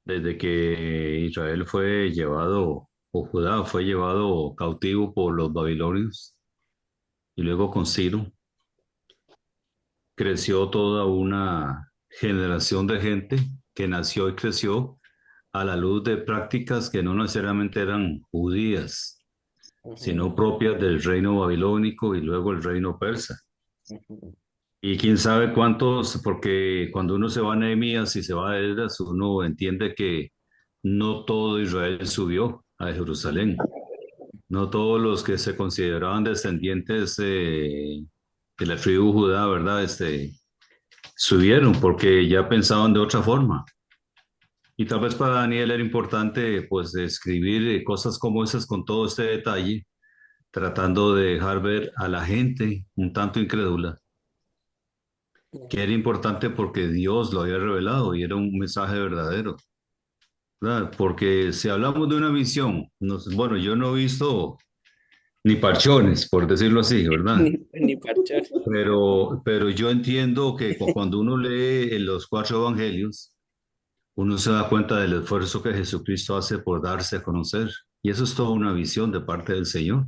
desde que Israel fue llevado, o Judá fue llevado cautivo por los babilonios, y luego con Ciro, creció toda una generación de gente que nació y creció a la luz de prácticas que no necesariamente eran judías, Ujú, sino propias del reino babilónico y luego el reino persa. ujú, Y quién sabe cuántos, porque cuando uno se va a Nehemías y se va a Esdras, uno entiende que no todo Israel subió a Jerusalén. No todos los que se consideraban descendientes de la tribu Judá, ¿verdad? Subieron porque ya pensaban de otra forma. Y tal vez para Daniel era importante, pues, escribir cosas como esas con todo este detalle, tratando de dejar ver a la gente un tanto incrédula que era importante porque Dios lo había revelado y era un mensaje verdadero, ¿verdad? Porque si hablamos de una visión, bueno, yo no he visto ni parchones, por decirlo así, ¿verdad? Ni parchar. Pero yo entiendo que cuando uno lee en los cuatro evangelios, uno se da cuenta del esfuerzo que Jesucristo hace por darse a conocer. Y eso es toda una visión de parte del Señor,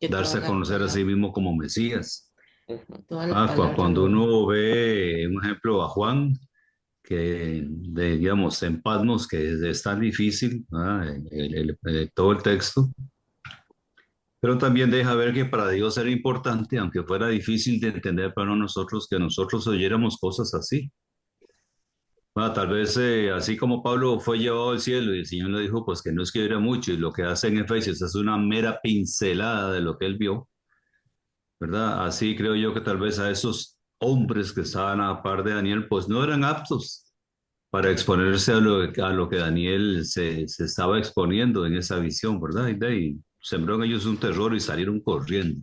Que toda darse a la conocer a sí palabra, mismo como Mesías. toda la palabra Cuando lo... uno ve, un ejemplo, a Juan, digamos, en Patmos, que es tan difícil, todo el texto, pero también deja ver que para Dios era importante, aunque fuera difícil de entender para nosotros, que nosotros oyéramos cosas así. Tal vez así como Pablo fue llevado al cielo y el Señor le dijo pues que no escribiera mucho y lo que hace en Efesios es una mera pincelada de lo que él vio, ¿verdad? Así creo yo que tal vez a esos hombres que estaban a la par de Daniel pues no eran aptos para exponerse a lo que Daniel se estaba exponiendo en esa visión, ¿verdad? Y de ahí sembró en ellos un terror y salieron corriendo.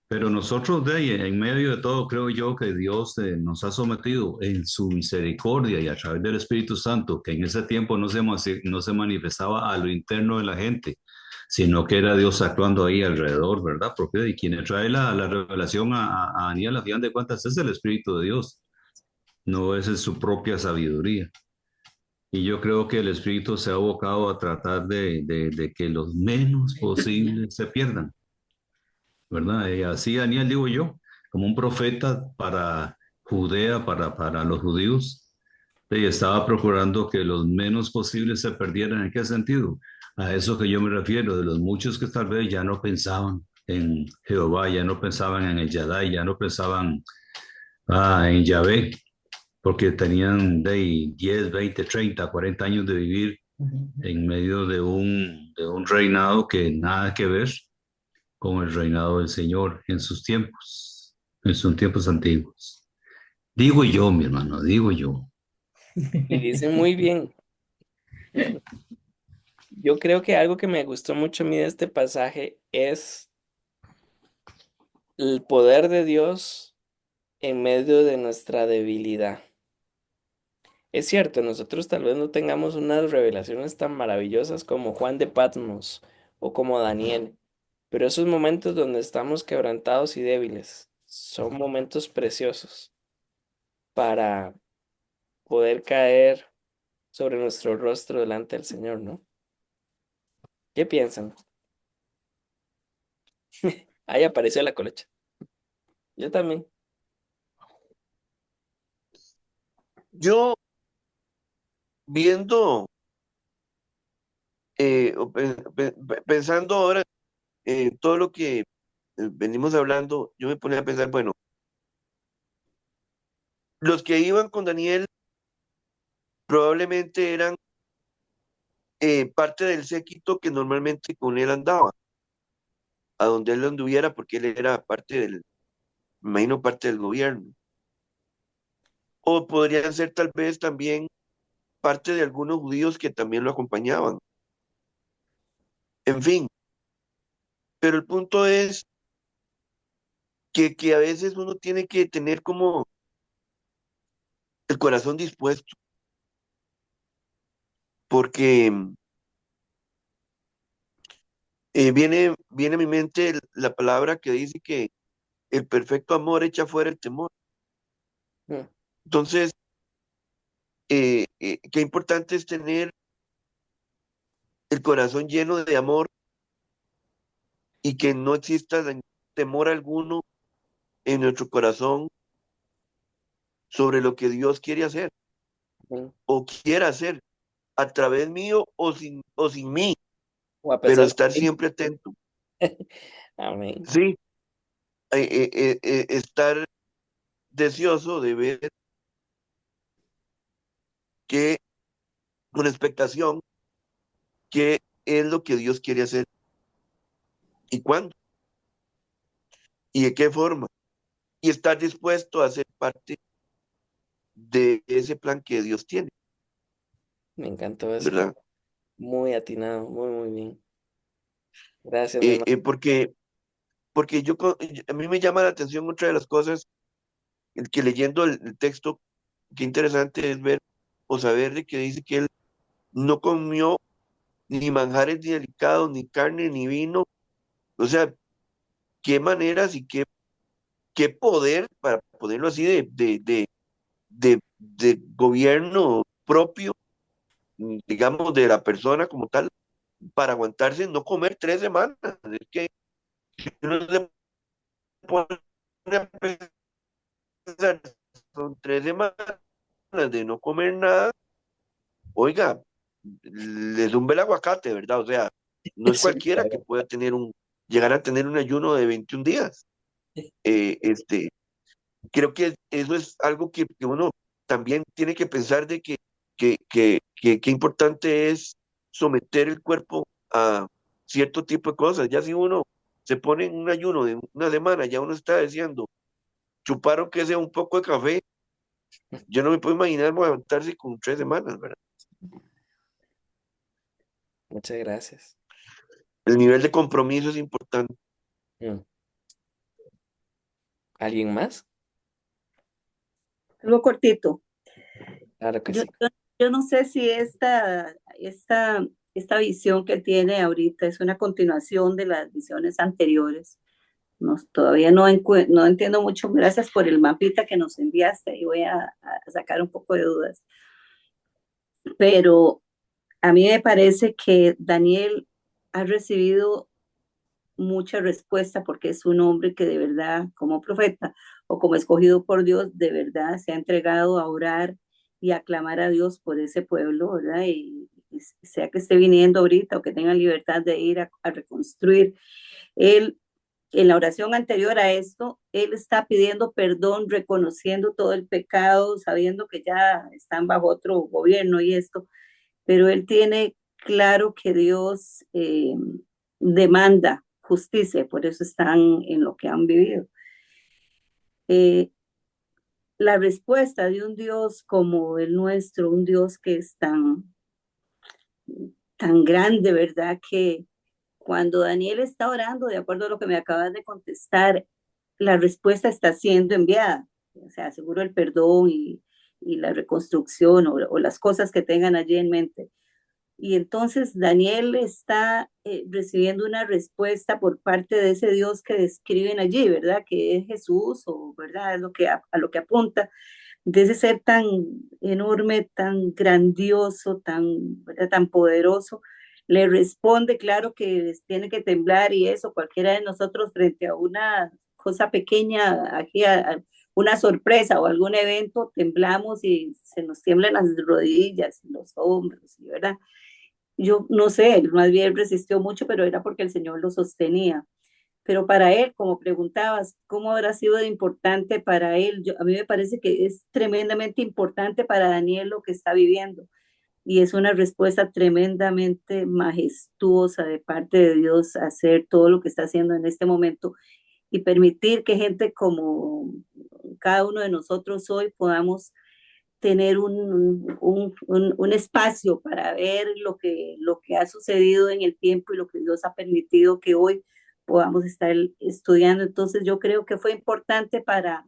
Pero nosotros de ahí, en medio de todo, creo yo que Dios nos ha sometido en su misericordia y a través del Espíritu Santo, que en ese tiempo no se manifestaba a lo interno de la gente, sino que era Dios actuando ahí alrededor, ¿verdad? Porque y quien trae la revelación a Daniel, a fin de cuentas, es el Espíritu de Dios, no es en su propia sabiduría. Y yo creo que el Espíritu se ha abocado a tratar de que los menos posibles se pierdan. ¿verdad? Y así Daniel, digo yo, como un profeta para Judea, para los judíos, y estaba procurando que los menos posibles se perdieran. ¿En qué sentido? A eso que yo me refiero, de los muchos que tal vez ya no pensaban en Jehová, ya no pensaban en el Yadai, ya no pensaban en Yahvé, porque tenían de 10, 20, 30, 40 años de vivir en medio de un reinado que nada que ver con el reinado del Señor en sus tiempos antiguos. Digo yo, mi hermano, digo yo. Y dice muy bien. Yo creo que algo que me gustó mucho a mí de este pasaje es el poder de Dios en medio de nuestra debilidad. Es cierto, nosotros tal vez no tengamos unas revelaciones tan maravillosas como Juan de Patmos o como Daniel, pero esos momentos donde estamos quebrantados y débiles son momentos preciosos para poder caer sobre nuestro rostro delante del Señor, ¿no? ¿Qué piensan? Ahí apareció la colocha. Yo también. Yo viendo, pensando ahora todo lo que venimos hablando, yo me ponía a pensar, bueno, los que iban con Daniel probablemente eran parte del séquito que normalmente con él andaba, a donde él anduviera, porque él era parte me imagino parte del gobierno. O podrían ser tal vez también parte de algunos judíos que también lo acompañaban. En fin, pero el punto es que a veces uno tiene que tener como el corazón dispuesto, porque viene a mi mente la palabra que dice que el perfecto amor echa fuera el temor. Mm, Entonces, qué importante es tener el corazón lleno de amor y que no exista temor alguno en nuestro corazón sobre lo que Dios quiere hacer mm. o quiera hacer a través mío o sin mí, O a pero pesar de estar mí. siempre atento. Amén. Sí, estar deseoso de ver que, con expectación, qué es lo que Dios quiere hacer y cuándo y de qué forma. Y estar dispuesto a ser parte de ese plan que Dios tiene, Me encantó eso. ¿verdad? Muy atinado, muy, muy bien. Gracias, mi hermano. Porque a mí me llama la atención otra de las cosas, que leyendo el texto, qué interesante es ver o saber de que dice que él no comió ni manjares ni delicados, ni carne, ni vino. O sea, qué maneras y qué poder, para ponerlo así, de gobierno propio, digamos, de la persona como tal, para aguantarse no comer 3 semanas. Es que uno se pone a pensar, son 3 semanas de no comer nada, oiga, le zumba el aguacate, ¿verdad? O sea, no es Eso es cualquiera que verdad. pueda llegar a tener un ayuno de 21 días. Eh, este, Creo que eso es algo que uno también tiene que pensar de que importante es someter el cuerpo a cierto tipo de cosas. Ya si uno se pone en un ayuno de una semana, ya uno está deseando chupar aunque sea un poco de café. Yo no me puedo imaginar levantarse con 3 semanas, ¿verdad? Muchas gracias. El nivel de compromiso es importante. Mm. ¿Alguien más? Algo cortito. Claro que Yo, sí. yo, yo no sé si esta visión que tiene ahorita es una continuación de las visiones anteriores. No, todavía no entiendo mucho. Gracias por el mapita que nos enviaste y voy a sacar un poco de dudas. Pero a mí me parece que Daniel ha recibido mucha respuesta porque es un hombre que de verdad, como profeta o como escogido por Dios, de verdad se ha entregado a orar y a clamar a Dios por ese pueblo, ¿verdad? Y sea que esté viniendo ahorita o que tenga libertad de ir a reconstruir. Él, en la oración anterior a esto, él está pidiendo perdón, reconociendo todo el pecado, sabiendo que ya están bajo otro gobierno y esto, pero él tiene claro que Dios demanda justicia, por eso están en lo que han vivido. Eh, la respuesta de un Dios como el nuestro, un Dios que es tan grande, ¿verdad? Que cuando Daniel está orando, de acuerdo a lo que me acabas de contestar, la respuesta está siendo enviada. O sea, seguro el perdón y la reconstrucción o las cosas que tengan allí en mente. Y entonces Daniel está recibiendo una respuesta por parte de ese Dios que describen allí, ¿verdad? Que es Jesús, o ¿verdad? Es lo que, a lo que apunta, de ese ser tan enorme, tan grandioso, ¿verdad? Tan poderoso. Le responde, claro que tiene que temblar y eso, cualquiera de nosotros frente a una cosa pequeña, aquí una sorpresa o algún evento, temblamos y se nos tiemblan las rodillas y los hombros, ¿verdad? Yo no sé, él más bien resistió mucho, pero era porque el Señor lo sostenía. Pero para él, como preguntabas, ¿cómo habrá sido de importante para él? A mí me parece que es tremendamente importante para Daniel lo que está viviendo. Y es una respuesta tremendamente majestuosa de parte de Dios a hacer todo lo que está haciendo en este momento y permitir que gente como cada uno de nosotros hoy podamos tener un espacio para ver lo que ha sucedido en el tiempo y lo que Dios ha permitido que hoy podamos estar estudiando. Entonces yo creo que fue importante para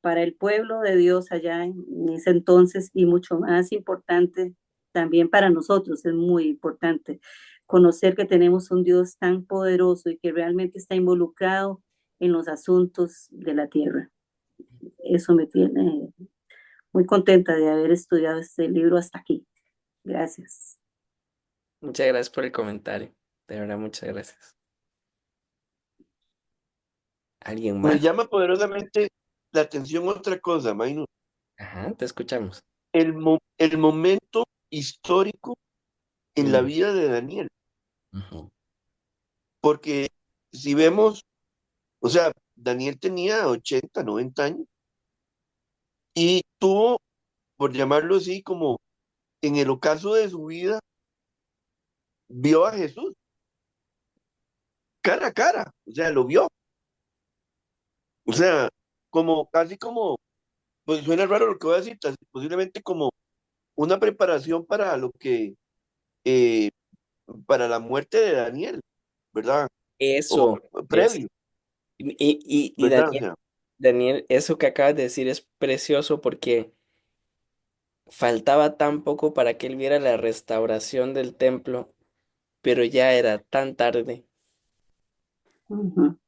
el pueblo de Dios allá en ese entonces y mucho más importante también para nosotros. Es muy importante conocer que tenemos un Dios tan poderoso y que realmente está involucrado en los asuntos de la tierra. Eso me tiene muy contenta de haber estudiado este libro hasta aquí. Gracias. Muchas gracias por el comentario. De verdad, muchas gracias. ¿Alguien Me más? llama poderosamente la atención otra cosa, Maynor. Ajá, te escuchamos. El momento histórico en la Mm, vida de Daniel. ujú. Porque si vemos, o sea, Daniel tenía 80, 90 años y tuvo, por llamarlo así, como en el ocaso de su vida, vio a Jesús cara a cara, o sea, lo vio. O sea, como casi como, pues suena raro lo que voy a decir, posiblemente como una preparación para lo que, eh, para la muerte de Daniel, ¿verdad? O Eso es. previo, Y ¿verdad? O Daniel, sea, Daniel, eso que acabas de decir es precioso porque faltaba tan poco para que él viera la restauración del templo, pero ya era tan tarde. Ujú.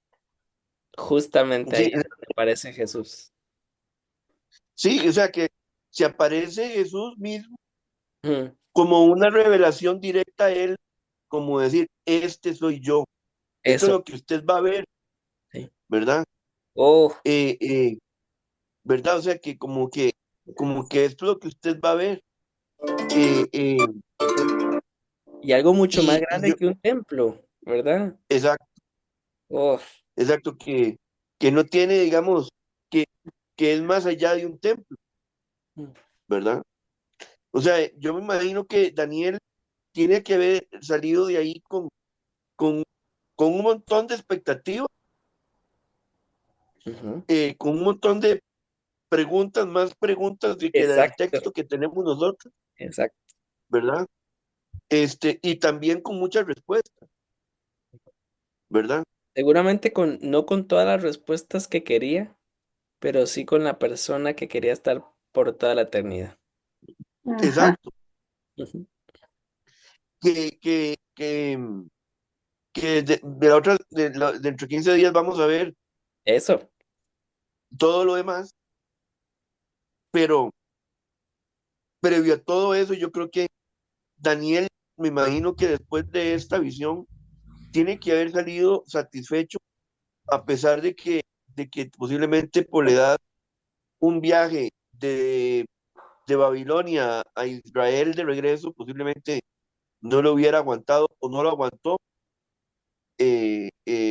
Justamente ahí sí, es donde aparece Jesús. sí, o sea que se aparece Jesús mismo Mm, como una revelación directa a él, como decir, este soy yo, esto es eso, lo que usted va a ver, sí. ¿verdad? Oh, Eh, eh, ¿Verdad? O sea como que esto es lo que usted va a ver. Eh, eh, y algo mucho más y grande yo, que un templo, ¿verdad? exacto, Oh, exacto, que no tiene, digamos, que, que es más allá de un templo, mm, ¿verdad? O sea, yo me imagino que Daniel tiene que haber salido de ahí con, con un montón de expectativas, ujú. con un montón de preguntas, más preguntas de que del Exacto, texto que tenemos nosotros, exacto. ¿verdad? Y también con muchas respuestas, ¿verdad? Seguramente no con todas las respuestas que quería, pero sí con la persona que quería estar por toda la eternidad. Ajá. Exacto. Ujú. Que, que, que, que de la otra, dentro de 15 días vamos a ver Eso. todo lo demás, pero previo a todo eso, yo creo que Daniel, me imagino que después de esta visión, tiene que haber salido satisfecho a pesar de que posiblemente por la edad un viaje de Babilonia a Israel de regreso posiblemente no lo hubiera aguantado o no lo aguantó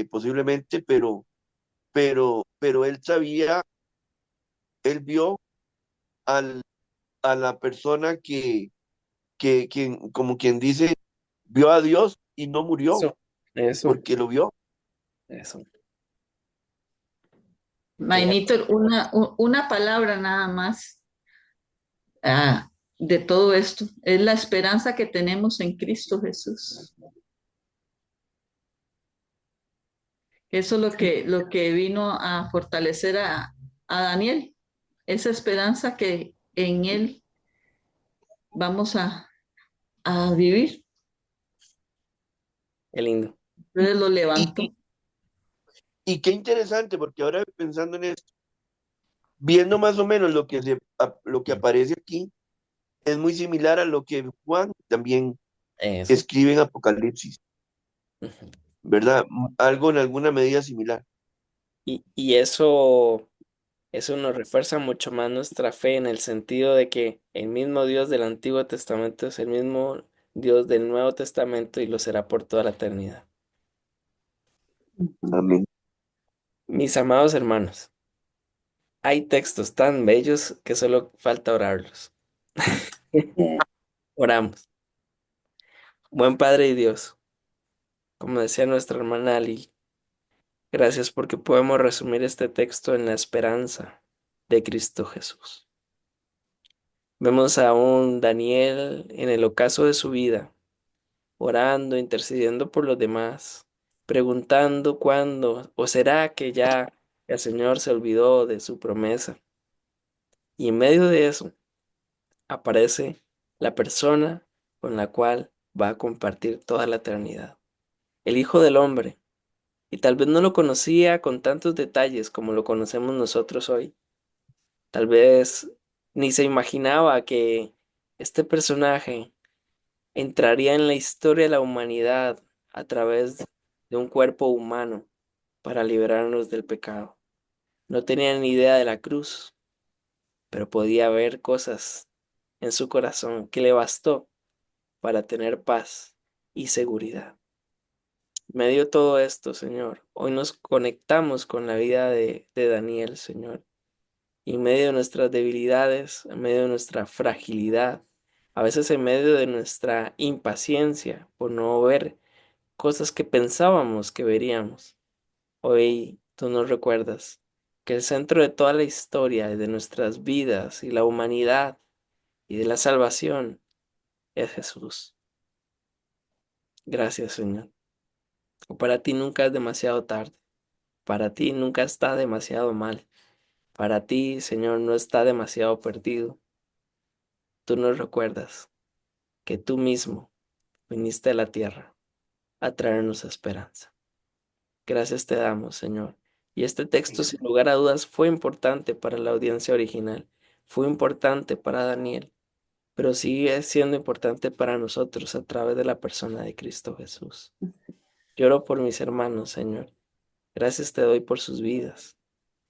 posiblemente, pero él sabía, él vio al, a la persona como quien dice, vio a Dios y no murió Eso, eso, porque lo vio. eso. Qué- Mainito, una palabra nada más de todo esto. Es la esperanza que tenemos en Cristo Jesús. Eso es lo que vino a fortalecer a Daniel. Esa esperanza que en él vamos a vivir. Qué lindo. Entonces lo Y, levantó. y qué interesante, porque ahora pensando en esto, viendo más o menos lo que aparece aquí, es muy similar a lo que Juan también Eso. escribe en Apocalipsis, Ujú. ¿verdad? Algo en alguna medida similar. Y eso nos refuerza mucho más nuestra fe en el sentido de que el mismo Dios del Antiguo Testamento es el mismo Dios del Nuevo Testamento y lo será por toda la eternidad. Amén. Mis amados hermanos, hay textos tan bellos que solo falta orarlos. Oramos. Buen Padre y Dios, como decía nuestra hermana Ali, gracias porque podemos resumir este texto en la esperanza de Cristo Jesús. Vemos a un Daniel en el ocaso de su vida, orando, intercediendo por los demás, preguntando cuándo, o será que ya el Señor se olvidó de su promesa. Y en medio de eso aparece la persona con la cual va a compartir toda la eternidad, el Hijo del Hombre. Y tal vez no lo conocía con tantos detalles como lo conocemos nosotros hoy. Tal vez ni se imaginaba que este personaje entraría en la historia de la humanidad a través de un cuerpo humano para liberarnos del pecado. No tenía ni idea de la cruz, pero podía ver cosas en su corazón que le bastó para tener paz y seguridad. En medio de todo esto, Señor, hoy nos conectamos con la vida de Daniel, Señor. Y en medio de nuestras debilidades, en medio de nuestra fragilidad, a veces en medio de nuestra impaciencia por no ver cosas que pensábamos que veríamos. Hoy tú nos recuerdas que el centro de toda la historia de nuestras vidas y la humanidad y de la salvación es Jesús. Gracias, Señor. Para ti nunca es demasiado tarde. Para ti nunca está demasiado mal. Para ti, Señor, no está demasiado perdido. Tú nos recuerdas que tú mismo viniste a la tierra a traernos esperanza. Gracias te damos, Señor. Y este texto, sin lugar a dudas, fue importante para la audiencia original, fue importante para Daniel, pero sigue siendo importante para nosotros a través de la persona de Cristo Jesús. Lloro por mis hermanos, Señor. Gracias te doy por sus vidas.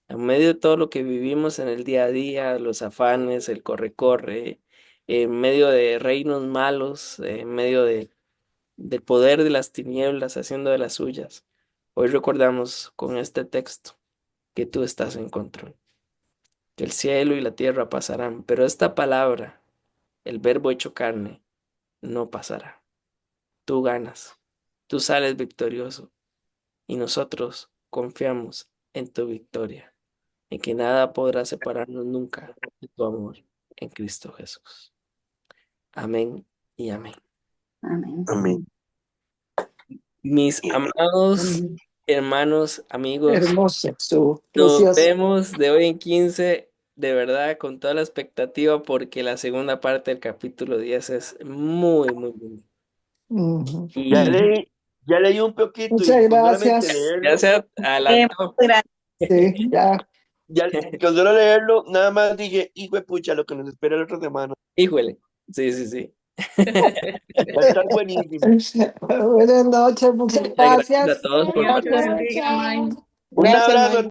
En medio de todo lo que vivimos en el día a día, los afanes, el corre-corre, en medio de reinos malos, en medio del poder de las tinieblas haciendo de las suyas. Hoy recordamos con este texto que tú estás en control, que el cielo y la tierra pasarán, pero esta palabra, el verbo hecho carne, no pasará. Tú ganas, tú sales victorioso y nosotros confiamos en tu victoria, en que nada podrá separarnos nunca de tu amor en Cristo Jesús. Amén y amén. Amén. Amén. Mis amados hermanos, amigos, Hermoso, nos precioso. vemos de hoy en 15, de verdad, con toda la expectativa, porque la segunda parte del capítulo 10 es muy, muy buena. Ujú. Ya Y leí, ya leí un poquito Muchas y con solamente gracias. ya leerlo, se adelantó. Muchas gracias. Sí, ya. ya con solo leerlo, nada más dije, hijo de pucha, lo que nos espera la otra semana. Híjole, sí, sí, sí. Va a estar buenísimo. Buenas noches, muchas Muchas gracias a gracias. todos por Dios te participar. bendiga, May. Un Gracias, abrazo May. a